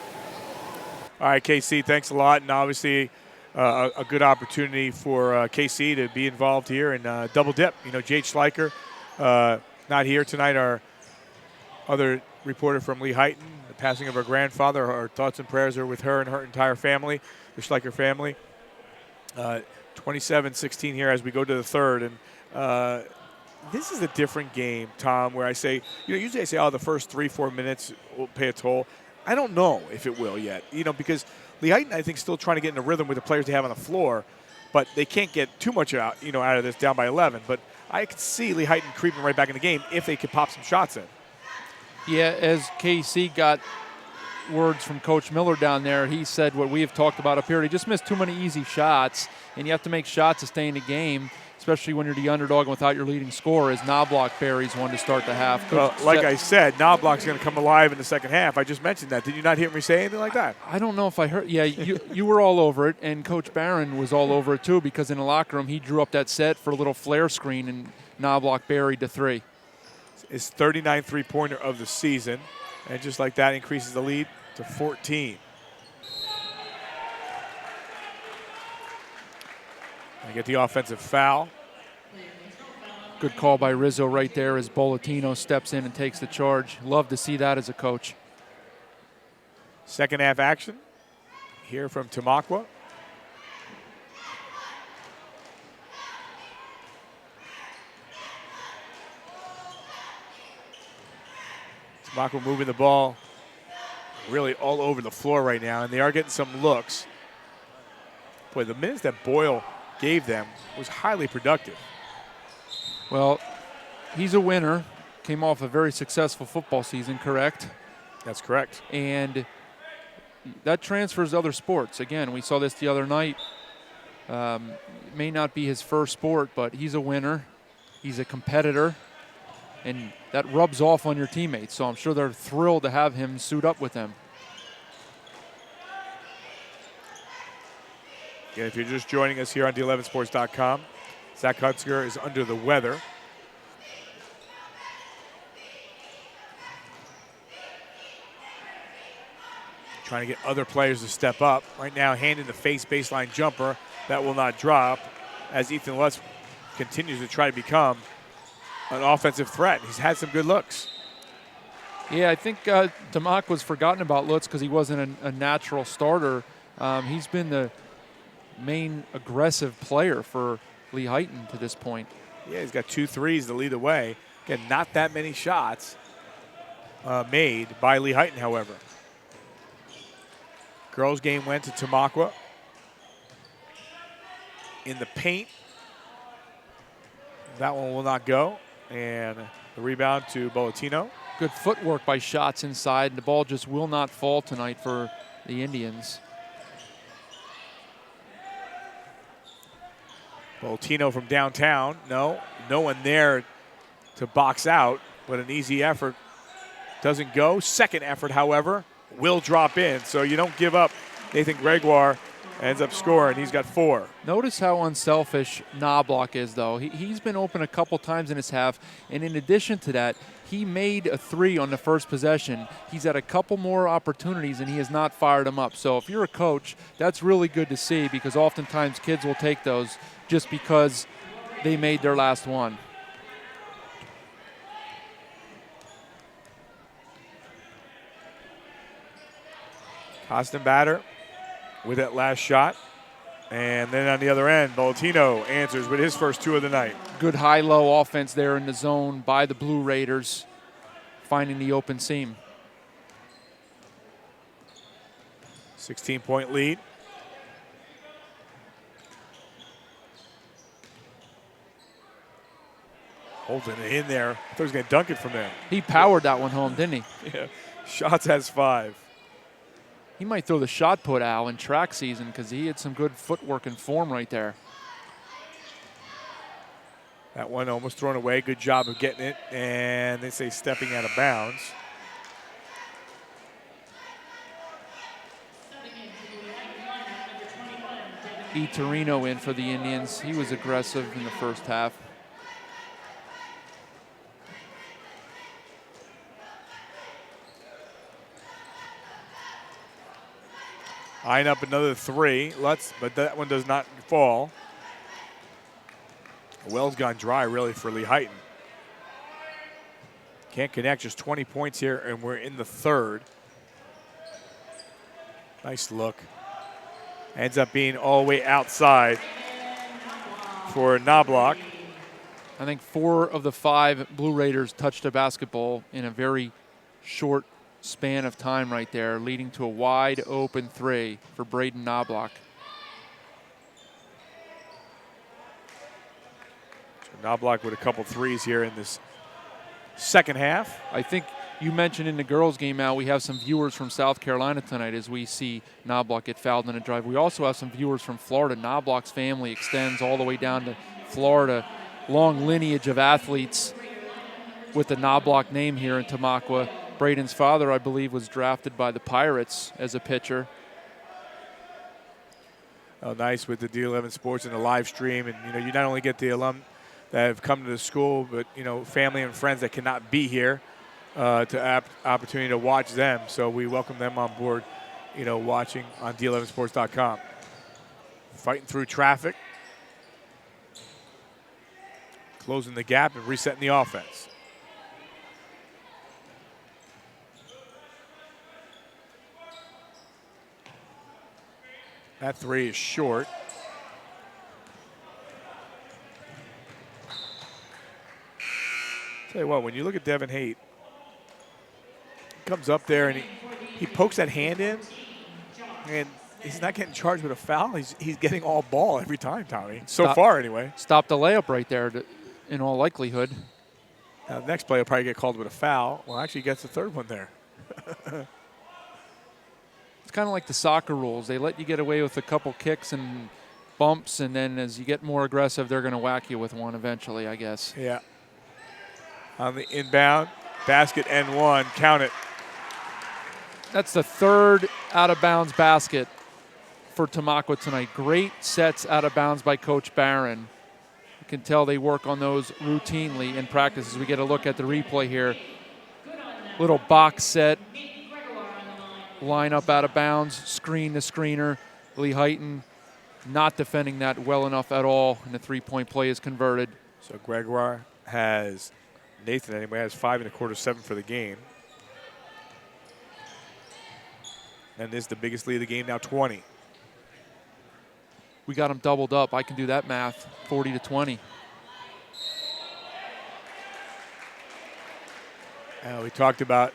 All right, KC, thanks a lot. And obviously a good opportunity for KC to be involved here and double dip. Jade Schleicher not here tonight. Our other reporter from Lehighton, the passing of her grandfather. Our thoughts and prayers are with her and her entire family, the Schleicher family. 27-16 here as we go to the third. And this is a different game, Tom, where I say, usually I say, the first 3-4 minutes will pay a toll. I don't know if it will yet, because Lehighton, I think, still trying to get in a rhythm with the players they have on the floor, but they can't get too much out of this down by 11. But I could see Lehighton creeping right back in the game if they could pop some shots in. Yeah, as KC got words from Coach Miller down there, he said what we have talked about up here. He just missed too many easy shots, and you have to make shots to stay in the game. especially when you're the underdog and without your leading scorer, as Knobloch buries one to start the half. Well, like I said, Knobloch's going to come alive in the second half. I just mentioned that. Did you not hear me say anything like that? I don't know if I heard. Yeah, you were all over it, and Coach Barron was all over it too, because in the locker room he drew up that set for a little flare screen, and Knobloch buried the three. His 39th three-pointer of the season, and just like that increases the lead to 14. I get the offensive foul. Good call by Rizzo right there as Bolatino steps in and takes the charge. Love to see that as a coach. Second half action here from Tamaqua. Tamaqua moving the ball really all over the floor right now, and they are getting some looks. Boy, the minutes that Boyle gave them was highly productive. Well, he's a winner. Came off a very successful football season, correct? That's correct. And that transfers to other sports. Again, we saw this the other night. May not be his first sport, but he's a winner. He's a competitor. And that rubs off on your teammates. So I'm sure they're thrilled to have him suit up with them. Again, if you're just joining us here on D11sports.com, Zach Hunziker is under the weather. Trying to get other players to step up. Right now, handing the face baseline jumper. That will not drop as Ethan Lutz continues to try to become an offensive threat. He's had some good looks. Yeah, I think Tamaqua was forgotten about Lutz because he wasn't a natural starter. He's been the main aggressive player for Lehighton to this point. Yeah, he's got 2 threes to lead the way. Again, not that many shots made by Lehighton, however. Girls game went to Tamaqua. In the paint. That one will not go. And the rebound to Bolatino. Good footwork by Shots inside. The ball just will not fall tonight for the Indians. Bolatino from downtown. No one there to box out, but an easy effort doesn't go. Second effort, however, will drop in. So you don't give up. Nathan Gregoire ends up scoring. He's got 4. Notice how unselfish Knobloch is, though. He's been open a couple times in his half, and in addition to that, he made a 3 on the first possession. He's had a couple more opportunities, and he has not fired them up. So if you're a coach, that's really good to see, because oftentimes kids will take those just because they made their last one. Costin Batter with that last shot. And then on the other end, Bolatino answers with his first 2 of the night. Good high-low offense there in the zone by the Blue Raiders, finding the open seam. 16-point lead. Holding it in there. I thought he was going to dunk it from there. He powered that one home, didn't he? Yeah. Shots has 5. He might throw the shot put, Al, in track season because he had some good footwork and form right there. That one almost thrown away. Good job of getting it. And they say stepping out of bounds. Torino in for the Indians. He was aggressive in the first half. Eyeing up another 3. But that one does not fall. The well's gone dry, really, for Lehighton. Can't connect, just 20 points here, and we're in the third. Nice look. Ends up being all the way outside for Knobloch. I think 4 of the 5 Blue Raiders touched a basketball in a very short span of time right there, leading to a wide open 3 for Braden Knobloch. So Knobloch with a couple threes here in this second half. I think you mentioned in the girls' game, Al, we have some viewers from South Carolina tonight as we see Knobloch get fouled on a drive. We also have some viewers from Florida. Knobloch's family extends all the way down to Florida. Long lineage of athletes with the Knobloch name here in Tamaqua. Braden's father, I believe, was drafted by the Pirates as a pitcher. Oh, nice with the D11 Sports and the live stream. And, you not only get the alum that have come to the school, but, family and friends that cannot be here to opportunity to watch them. So we welcome them on board, watching on D11sports.com. Fighting through traffic. Closing the gap and resetting the offense. That three is short. Tell you what, when you look at Devin Haight, he comes up there and he pokes that hand in, and he's not getting charged with a foul. He's getting all ball every time, Tommy. So far, anyway. Stop the layup right there, in all likelihood. Now, the next play will probably get called with a foul. Well, actually, he gets the third one there. It's kind of like the soccer rules. They let you get away with a couple kicks and bumps, and then as you get more aggressive, they're going to whack you with one eventually, I guess. Yeah. On the inbound, basket and one. Count it. That's the third out-of-bounds basket for Tamaqua tonight. Great sets out of bounds by Coach Barron. You can tell they work on those routinely in practice as we get a look at the replay here. Little box set, line up out of bounds, screen the screener. Lehighton not defending that well enough at all, and the three-point play is converted. So Gregoire has, Nathan anyway, has 5 1/4, 7 for the game. And this is the biggest lead of the game now, 20. We got them doubled up. I can do that math, 40-20. We talked about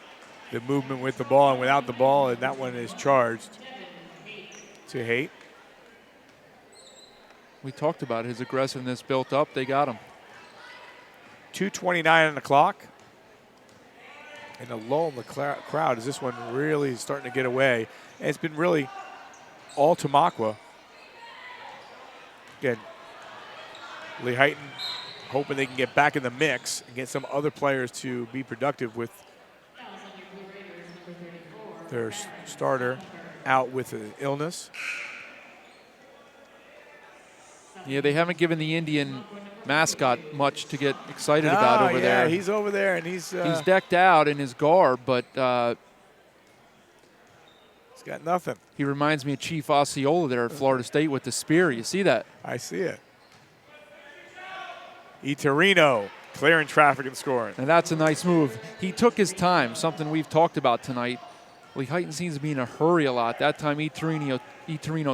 the movement with the ball and without the ball, and that one is charged to Haight. We talked about his aggressiveness built up. They got him. 2:29 on the clock. And the lull in the crowd as this one really starting to get away. And it's been really all Tamaqua. Again, Lehighton hoping they can get back in the mix and get some other players to be productive with their starter out with an illness. Yeah, they haven't given the Indian mascot much to get excited about over there. Yeah, he's over there and he's decked out in his garb, but he's got nothing. He reminds me of Chief Osceola there at Florida State with the spear. You see that? I see it. Torino clearing traffic and scoring. And that's a nice move. He took his time, something we've talked about tonight. Lehighton seems to be in a hurry a lot. That time, Torino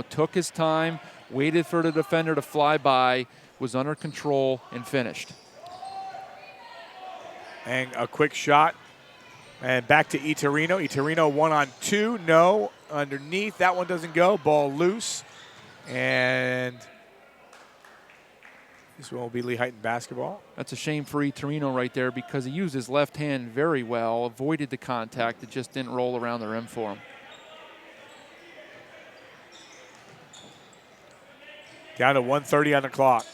took his time, waited for the defender to fly by, was under control, and finished. And a quick shot. And back to Torino. Torino 1-on-2. No. Underneath. That one doesn't go. Ball loose. And this one will be Lehighton basketball. That's a shame for Torino right there because he used his left hand very well, avoided the contact. It just didn't roll around the rim for him. Down to 1:30 on the clock.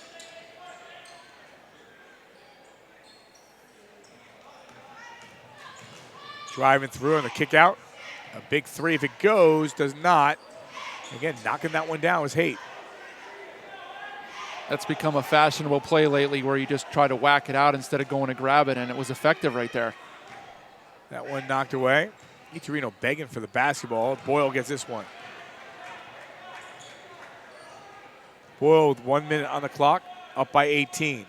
Driving through on the kick out. A big three if it goes, does not. Again, knocking that one down was Haight. That's become a fashionable play lately where you just try to whack it out instead of going to grab it, and it was effective right there. That one knocked away. Torino begging for the basketball. Boyle gets this one. Boyle with 1 minute on the clock, up by 18.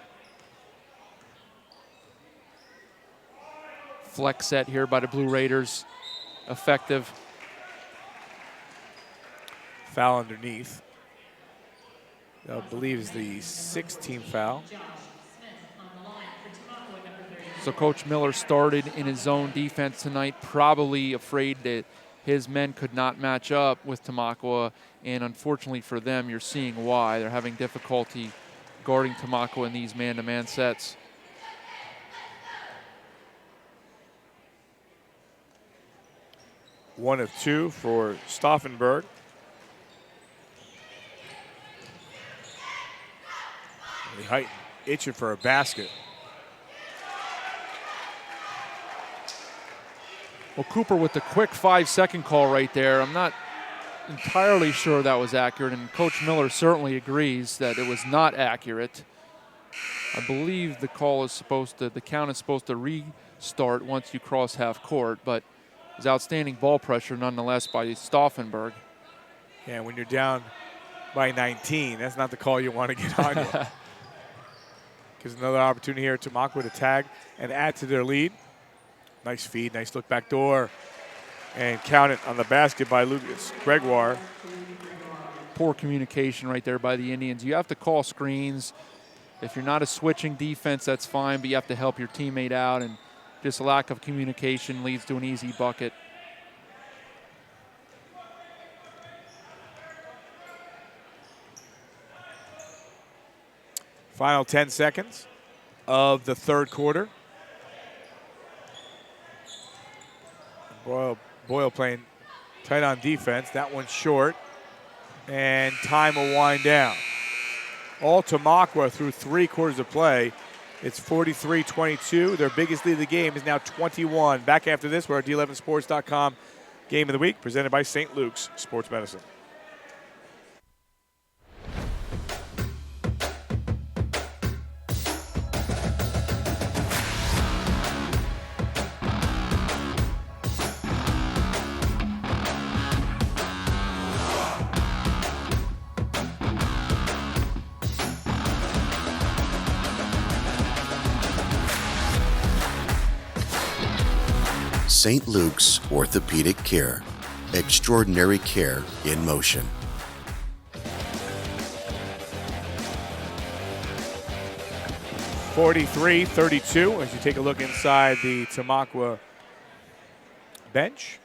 Flex set here by the Blue Raiders. Effective. Foul underneath. I believe is the 6th team foul. So Coach Miller started in his zone defense tonight, probably afraid that his men could not match up with Tamaqua, and unfortunately for them, you're seeing why. They're having difficulty guarding Tamaqua in these man-to-man sets. One of two for Lehighton itching for a basket. Well, Cooper with the quick 5-second call right there. I'm not entirely sure that was accurate, and Coach Miller certainly agrees that it was not accurate. I believe the count is supposed to restart once you cross half court, but it was outstanding ball pressure nonetheless by Stauffenberg. Yeah, when you're down by 19, that's not the call you want to get on you. Gives another opportunity here at Tamaqua to tag and add to their lead. Nice feed, nice look back door. And count it on the basket by Lucas Gregoire. Poor communication right there by the Indians. You have to call screens. If you're not a switching defense, that's fine, but you have to help your teammate out, and just a lack of communication leads to an easy bucket. Final 10 seconds of the third quarter. Boyle playing tight on defense. That one's short, and time will wind down. All Tamaqua through 3 quarters of play. It's 43-22. Their biggest lead of the game is now 21. Back after this, we're at D11Sports.com Game of the Week, presented by St. Luke's Sports Medicine. St. Luke's Orthopedic Care. Extraordinary care in motion. (43-32) as you take a look inside the Tamaqua bench.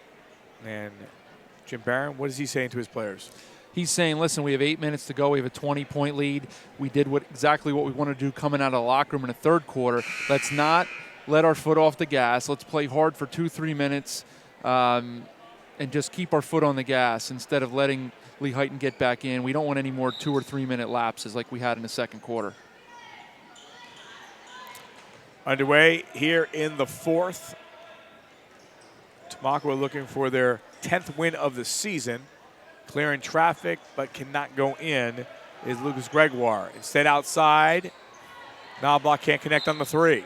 And Jim Barron, what is he saying to his players? He's saying, listen, we have 8 minutes to go. We have a 20-point lead. We did exactly what we want to do coming out of the locker room in the third quarter. Let's not let our foot off the gas. Let's play hard for 2-3 minutes and just keep our foot on the gas instead of letting Lehighton get back in. We don't want any more 2 or 3 minute lapses like we had in the second quarter. Underway here in the fourth. Tamaqua looking for their 10th win of the season. Clearing traffic but cannot go in is Lucas Gregoire. Instead outside, Knobloch can't connect on the 3.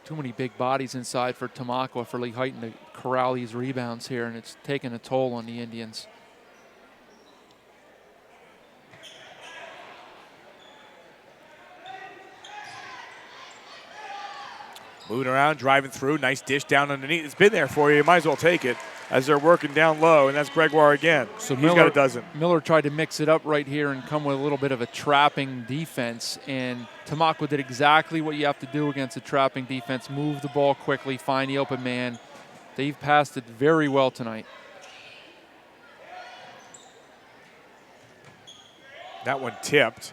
Too many big bodies inside for Tamaqua, for Lehighton to corral these rebounds here, and it's taken a toll on the Indians. Moving around, driving through, nice dish down underneath. It's been there for you. You might as well take it as they're working down low, and that's Gregoire again. So he's got a dozen. Miller tried to mix it up right here and come with a little bit of a trapping defense, and Tamaqua did exactly what you have to do against a trapping defense. Move the ball quickly, find the open man. They've passed it very well tonight. That one tipped.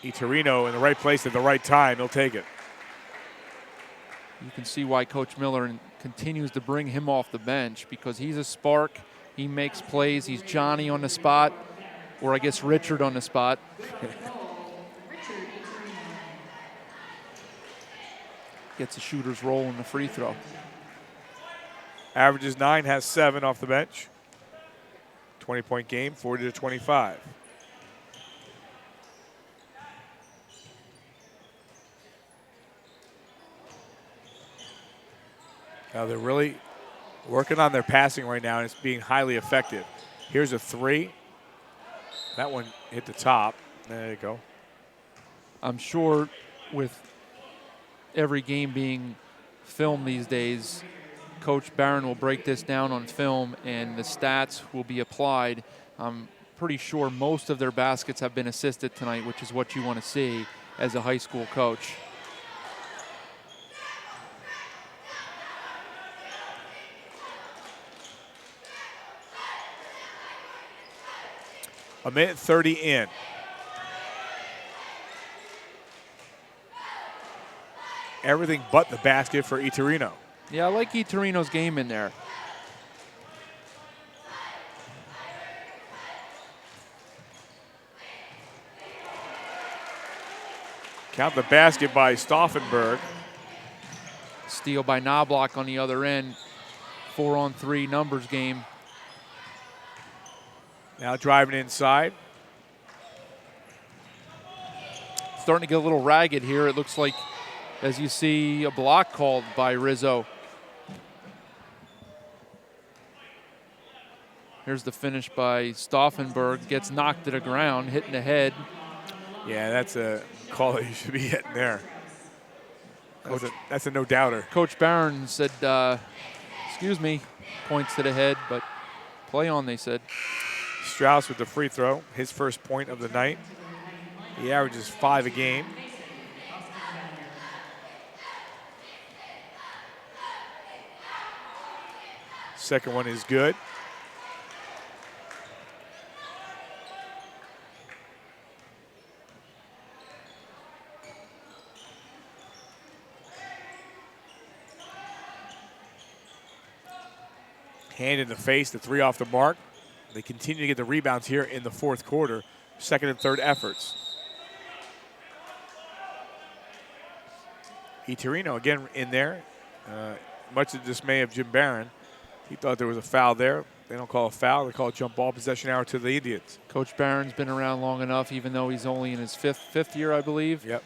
Iturino in the right place at the right time. He'll take it. You can see why Coach Miller continues to bring him off the bench, because he's a spark. He makes plays. He's Johnny on the spot, or I guess Richard on the spot. Gets a shooter's roll in the free throw. Averages 9, has 7 off the bench. 20-point game, 40-25. Now they're really working on their passing right now, and it's being highly effective. Here's a 3. That one hit the top. There you go. I'm sure with every game being filmed these days, Coach Barron will break this down on film and the stats will be applied. I'm pretty sure most of their baskets have been assisted tonight, which is what you want to see as a high school coach. A minute 30 in. Everything but the basket for Iturino. Yeah, I like Iturino's game in there. Count the basket by Stauffenberg. Steal by Knobloch on the other end. 4-on-3 numbers game. Now driving inside. Starting to get a little ragged here. It looks like, as you see, a block called by Rizzo. Here's the finish by Stauffenberg. Gets knocked to the ground, hitting the head. Yeah, that's a call that you should be hitting there. That's a no-doubter. Coach Barron said, excuse me, points to the head, but play on, they said. Strauss with the free throw, his first point of the night. He averages 5 a game. Second one is good. Hand in the face, the 3 off the mark. They continue to get the rebounds here in the fourth quarter. Second and third efforts. Torino again in there. Much to the dismay of Jim Barron. He thought there was a foul there. They don't call a foul. They call it jump ball possession hour to the Indians. Coach Barron's been around long enough, even though he's only in his fifth year, I believe. Yep.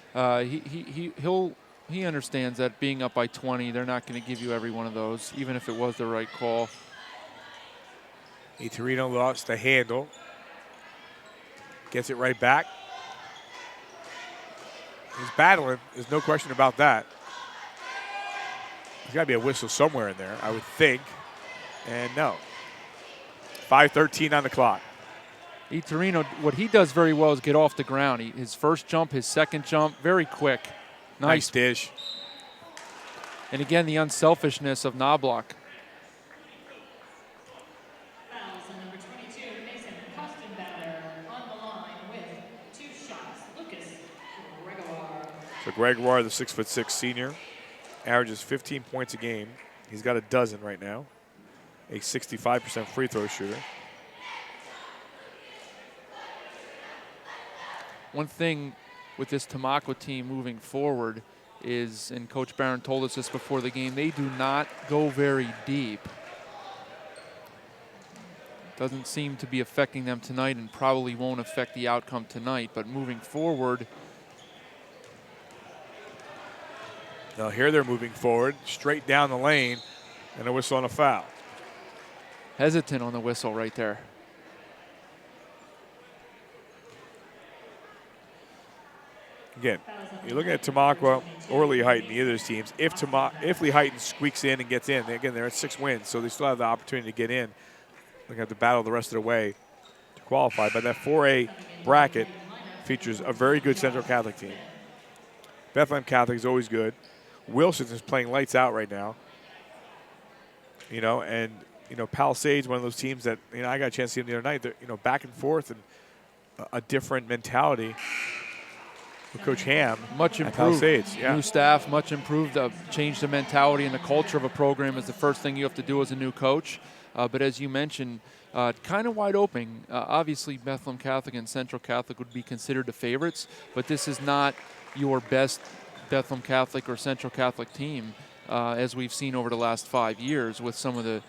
He understands that being up by 20, they're not going to give you every one of those, even if it was the right call. Torino lost the handle. Gets it right back. He's battling. There's no question about that. There's got to be a whistle somewhere in there, I would think. And no. 5:13 on the clock. Torino, what he does very well is get off the ground. His first jump, his second jump, very quick. Nice dish. And again, the unselfishness of Knobloch. So Gregoire, the 6'6" senior, averages 15 points a game. He's got a dozen right now. A 65% free throw shooter. One thing with this Tamaqua team moving forward is, and Coach Barron told us this before the game, they do not go very deep. Doesn't seem to be affecting them tonight and probably won't affect the outcome tonight, but moving forward. Now here they're moving forward, straight down the lane, and a whistle on a foul. Hesitant on the whistle right there. Again, you're looking at Tamaqua or Lehighton, either of those teams. If Lehighton squeaks in and gets in, again, they're at 6 wins, so they still have the opportunity to get in. They're going to have to battle the rest of the way to qualify. But that 4A bracket features a very good Central Catholic team. Bethlehem Catholic is always good. Wilson is playing lights out right now. And Palisades, one of those teams that, I got a chance to see them the other night. They're, back and forth and a different mentality. With Coach Ham, much improved. Palisades, yeah. New staff, much improved. Changed the mentality and the culture of a program is the first thing you have to do as a new coach. But as you mentioned, kind of wide open. Obviously, Bethlehem Catholic and Central Catholic would be considered the favorites, but this is not your best Bethlehem Catholic or Central Catholic team, as we've seen over the last 5 years with some of the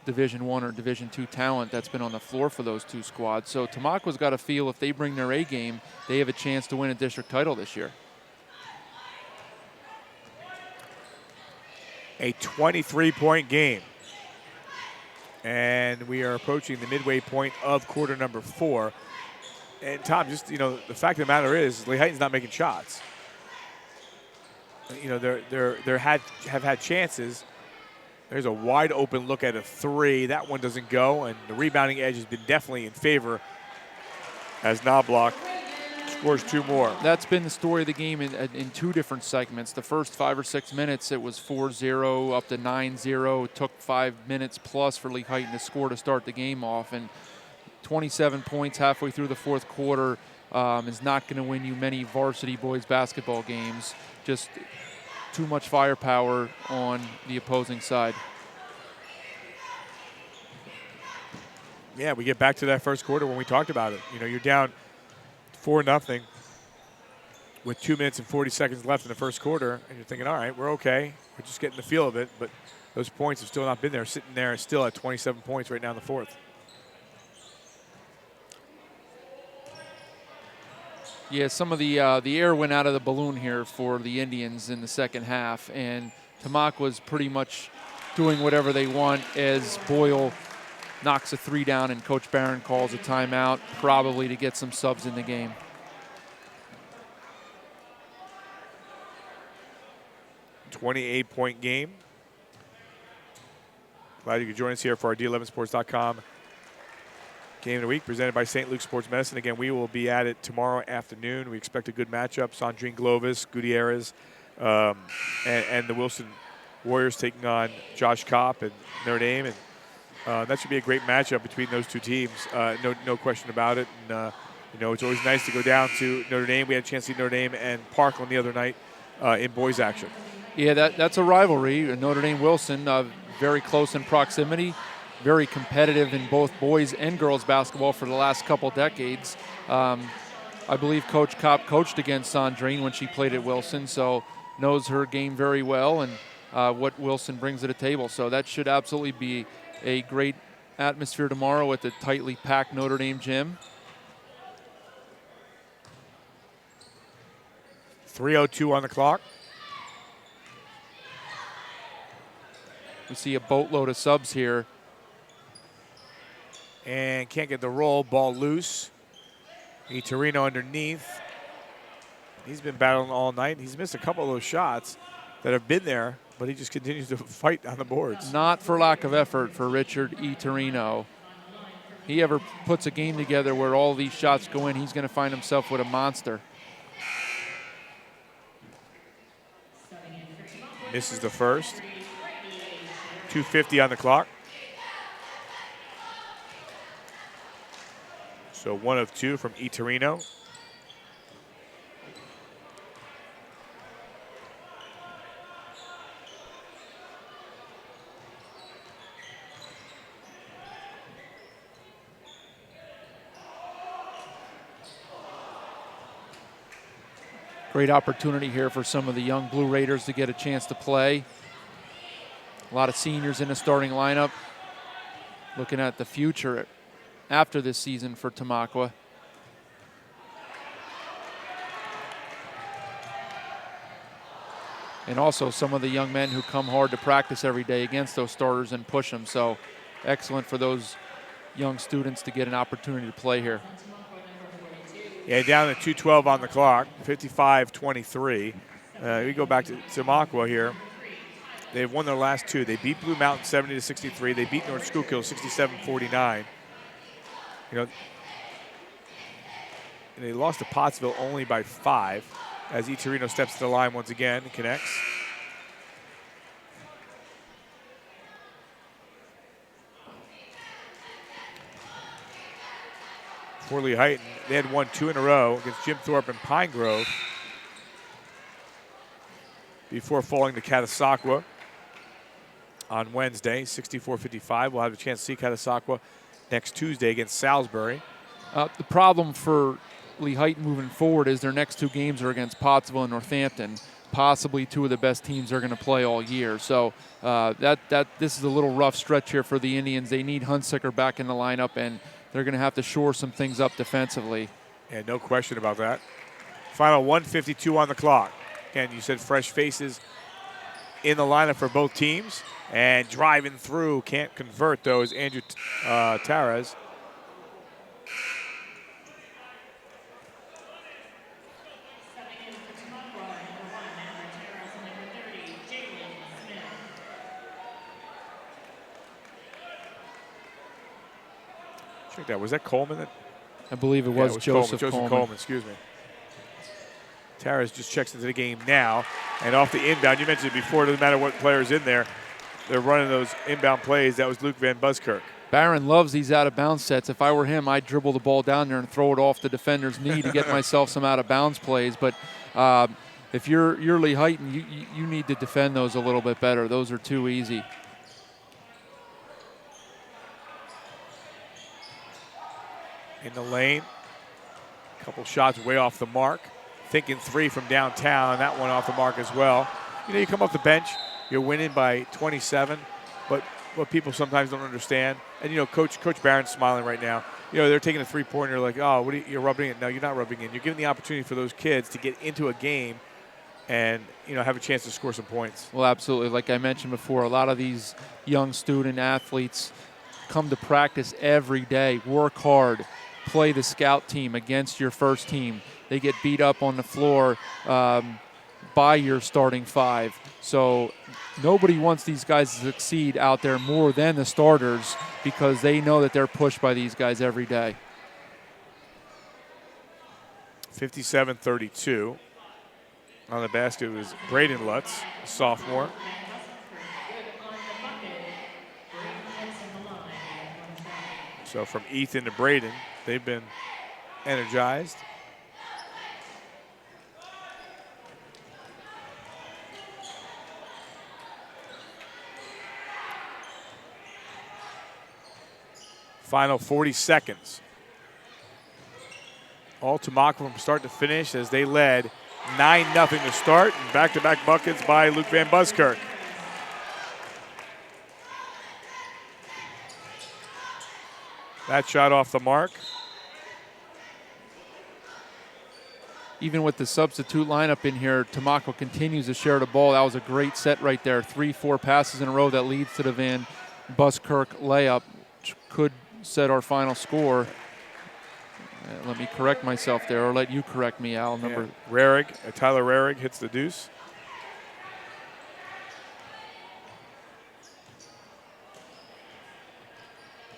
Division I or Division II talent that's been on the floor for those two squads. So Tamaqua's got to feel if they bring their A game, they have a chance to win a district title this year. A 23-point game. And we are approaching the midway point of quarter number 4. And Tom, just, the fact of the matter is Lehighton's not making shots. They have had chances. There's a wide open look at a 3. That one doesn't go, and the rebounding edge has been definitely in favor as Knobloch scores 2 more. That's been the story of the game in 2 different segments. The first 5 or 6 minutes, it was 4-0 up to 9-0. It took 5 minutes plus for Lehighton to score to start the game off, and 27 points halfway through the fourth quarter is not going to win you many varsity boys basketball games. Just too much firepower on the opposing side. Yeah, we get back to that first quarter when we talked about it. You're down 4-0 with 2 minutes and 40 seconds left in the first quarter, and you're thinking, all right, we're okay. We're just getting the feel of it, but those points have still not been there, sitting there still at 27 points right now in the fourth. Yeah, some of the air went out of the balloon here for the Indians in the second half, and Tamaqua's pretty much doing whatever they want as Boyle knocks a 3 down and Coach Barron calls a timeout, probably to get some subs in the game. .8-point game. Glad you could join us here for our D11sports.com Game of the Week presented by St. Luke's Sports Medicine. Again, we will be at it tomorrow afternoon. We expect a good matchup. Sandrine Glovis, Gutierrez, and the Wilson Warriors taking on Josh Kopp and Notre Dame. And that should be a great matchup between those two teams. No question about it. And, it's always nice to go down to Notre Dame. We had a chance to see Notre Dame and Parkland the other night in boys action. Yeah, that's a rivalry. Notre Dame-Wilson, very close in proximity, very competitive in both boys and girls basketball for the last couple decades. I believe Coach Kopp coached against Sandrine when she played at Wilson, so knows her game very well and what Wilson brings to the table. So that should absolutely be a great atmosphere tomorrow at the tightly packed Notre Dame gym. 3:02 on the clock. We see a boatload of subs here. And can't get the roll. Ball loose. Torino underneath. He's been battling all night. He's missed a couple of those shots that have been there, but he just continues to fight on the boards. Not for lack of effort for Richard Torino. He ever puts a game together where all these shots go in, he's going to find himself with a monster. Misses the first. 2:50 on the clock. So 1 of 2 from Torino. Great opportunity here for some of the young Blue Raiders to get a chance to play. A lot of seniors in the starting lineup. Looking at the future after this season for Tamaqua. And also some of the young men who come hard to practice every day against those starters and push them. So excellent for those young students to get an opportunity to play here. Yeah, down to 2:12 on the clock, 55-23. We go back to Tamaqua here. They've won their last 2. They beat Blue Mountain 70-63. They beat North Schuylkill 67-49. And they lost to Pottsville only by 5 as Torino steps to the line once again and connects. For Lehighton, they had won 2 in a row against Jim Thorpe and Pine Grove before falling to Catasauqua on Wednesday, 64-55. We'll have a chance to see Catasauqua next Tuesday against Salisbury. The problem for Lehighton moving forward is their next 2 games are against Pottsville and Northampton, possibly 2 of the best teams they're going to play all year. So this is a little rough stretch here for the Indians. They need Hunsicker back in the lineup, and they're going to have to shore some things up defensively. Yeah, no question about that. Final 1:52 on the clock. Again, you said fresh faces in the lineup for both teams. And driving through, can't convert, though, is Andrew Taras. Check that. Was that Coleman? I believe it was, Joseph Coleman. Excuse me. Taras just checks into the game now. And off the inbound, you mentioned it before, it doesn't matter what player's in there. They're running those inbound plays. That was Luke Van Buskirk. Barron loves these out-of-bounds sets. If I were him, I'd dribble the ball down there and throw it off the defender's knee to get myself some out-of-bounds plays. But if you're Lehighton, you need to defend those a little bit better. Those are too easy. In the lane. A couple shots way off the mark. thinking three from downtown. That one off the mark as well. You know, you come off the bench, you're winning by 27, but what people sometimes don't understand, and you know, Coach Barron's smiling right now. You know, they're taking a three-pointer, like, oh, what are you're rubbing it? No, you're not rubbing it. You're giving the opportunity for those kids to get into a game and, you know, have a chance to score some points. Well, absolutely. Like I mentioned before, a lot of these young student athletes come to practice every day, work hard, play the scout team against your first team. They get beat up on the floor by your starting five. So nobody wants these guys to succeed out there more than the starters because they know that they're pushed by these guys every day. 57-32. On the basket was Braden Lutz, a sophomore. So from Ethan to Braden, they've been energized. Final 40 seconds. All Tamaqua from start to finish as they led 9-0 to start, and back-to-back buckets by Luke Van Buskirk. That shot off the mark. Even with the substitute lineup in here, Tamaqua continues to share the ball. That was a great set right there. 3-4 passes in a row that leads to the Van Buskirk layup, which could set our final score. Let me correct myself there, or let you correct me, Al. Tyler Rarig hits the deuce.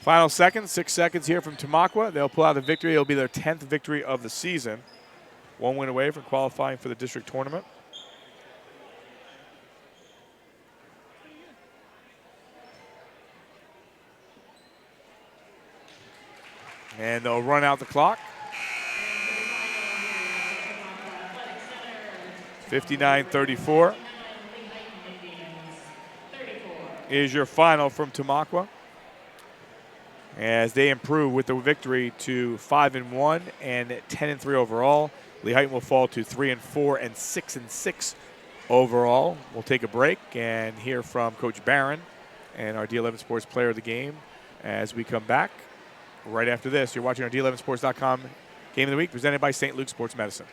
Final seconds, 6 seconds here from Tamaqua. They'll pull out a victory. It'll be their 10th victory of the season. One win away from qualifying for the district tournament. And they'll run out the clock. 59-34 is your final from Tamaqua, as they improve with the victory to 5-1 and 10-3 overall. Lehighton will fall to 3-4 and 6-6 overall. We'll take a break and hear from Coach Barron and our D11 Sports Player of the Game as we come back. Right after this, you're watching our D11Sports.com Game of the Week presented by St. Luke Sports Medicine.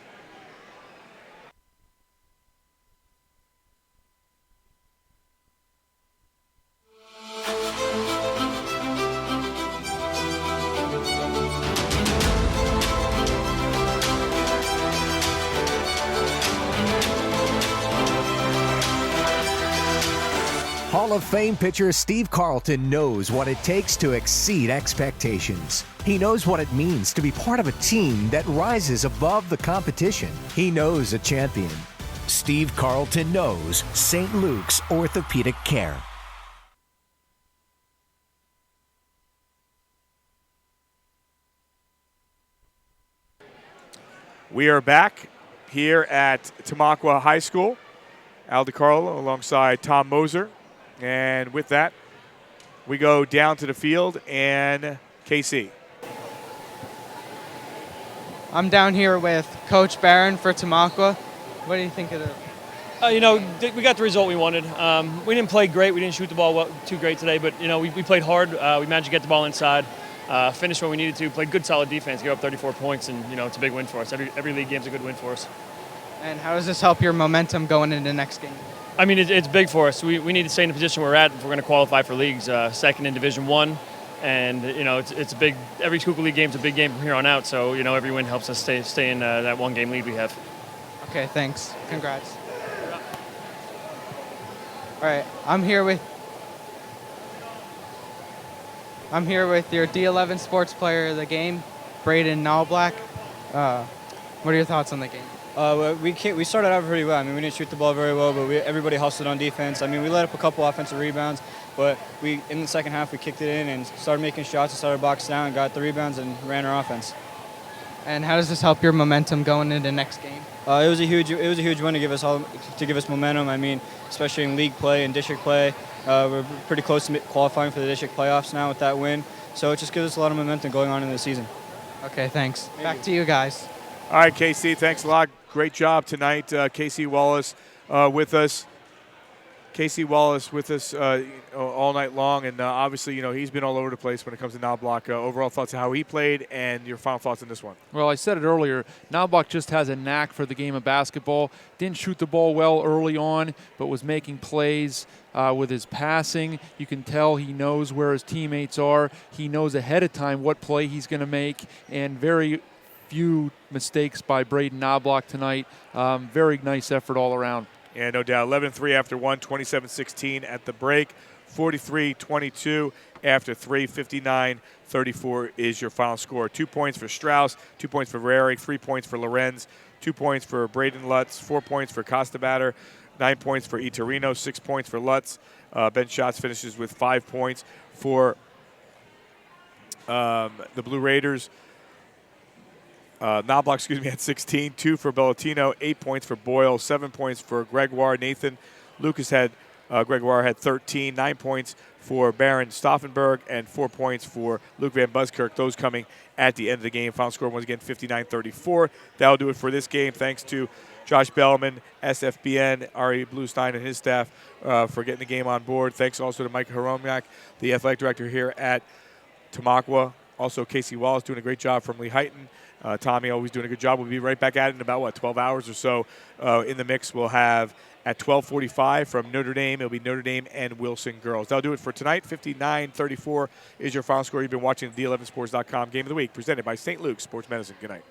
Hall of Fame pitcher Steve Carlton knows what it takes to exceed expectations. He knows what it means to be part of a team that rises above the competition. He knows a champion. Steve Carlton knows St. Luke's Orthopedic Care. We are back here at Tamaqua High School. Al DiCarlo alongside Tom Moser. And with that, we go down to the field and KC. I'm down here with Coach Barron for Tamaqua. What do you think of it? You know, we got the result we wanted. We didn't play great. We didn't shoot the ball too great today, but, you know, we played hard. We managed to get the ball inside, finished when we needed to, played good, solid defense, gave up 34 points, and, you know, it's a big win for us. Every league game's a good win for us. And how does this help your momentum going into the next game? I mean, it's big for us. We need to stay in the position we're at if we're going to qualify for leagues, second in Division I. And, you know, it's a big – every Schuylkill League game's a big game from here on out. So, you know, every win helps us stay in that one-game lead we have. Okay, thanks. Congrats. All right, I'm here with your D11 Sports Player of the Game, Braden Nallblack. What are your thoughts on the game? We started out pretty well. I mean, we didn't shoot the ball very well, but everybody hustled on defense. I mean, we let up a couple offensive rebounds, but in the second half we kicked it in and started making shots and started box down and got the rebounds and ran our offense. And how does this help your momentum going into the next game? It was a huge win to give us momentum. I mean, especially in league play and district play. We're pretty close to qualifying for the district playoffs now with that win. So it just gives us a lot of momentum going on in the season. Okay, thanks. Back to you guys. All right, KC, thanks a lot. Great job tonight. KC Wallace with us. KC Wallace with us all night long, and obviously, he's been all over the place when it comes to Knobloch. Overall thoughts of how he played and your final thoughts on this one. Well, I said it earlier, Knobloch just has a knack for the game of basketball. Didn't shoot the ball well early on, but was making plays with his passing. You can tell he knows where his teammates are. He knows ahead of time what play he's going to make, and very few mistakes by Braden Knobloch tonight. Very nice effort all around. Yeah, no doubt. 11-3 after 1, 27-16 at the break, 43-22 after 3, 59-34 is your final score. 2 points for Strauss, 2 points for Rarick, 3 points for Lorenz, 2 points for Braden Lutz, 4 points for Costabatter, 9 points for Itorino, 6 points for Lutz. Ben Schatz finishes with 5 points for the Blue Raiders. Knobloch, had 16, 2 for Bellatino, 8 points for Boyle, 7 points for Gregoire. Nathan Lucas Gregoire had 13, 9 points for Baron Stauffenberg, and 4 points for Luke Van Buskirk. Those coming at the end of the game. Final score once again 59-34. That'll do it for this game. Thanks to Josh Bellman, SFBN, Ari Bluestein, and his staff for getting the game on board. Thanks also to Mike Hromiak, the athletic director here at Tamaqua. Also, Casey Wallace doing a great job from Lehighton. Tommy always doing a good job. We'll be right back at it in about, 12 hours or so. In the mix, we'll have at 12:45 from Notre Dame. It'll be Notre Dame and Wilson girls. That'll do it for tonight. 59-34 is your final score. You've been watching the D11sports.com Game of the Week, presented by St. Luke's Sports Medicine. Good night.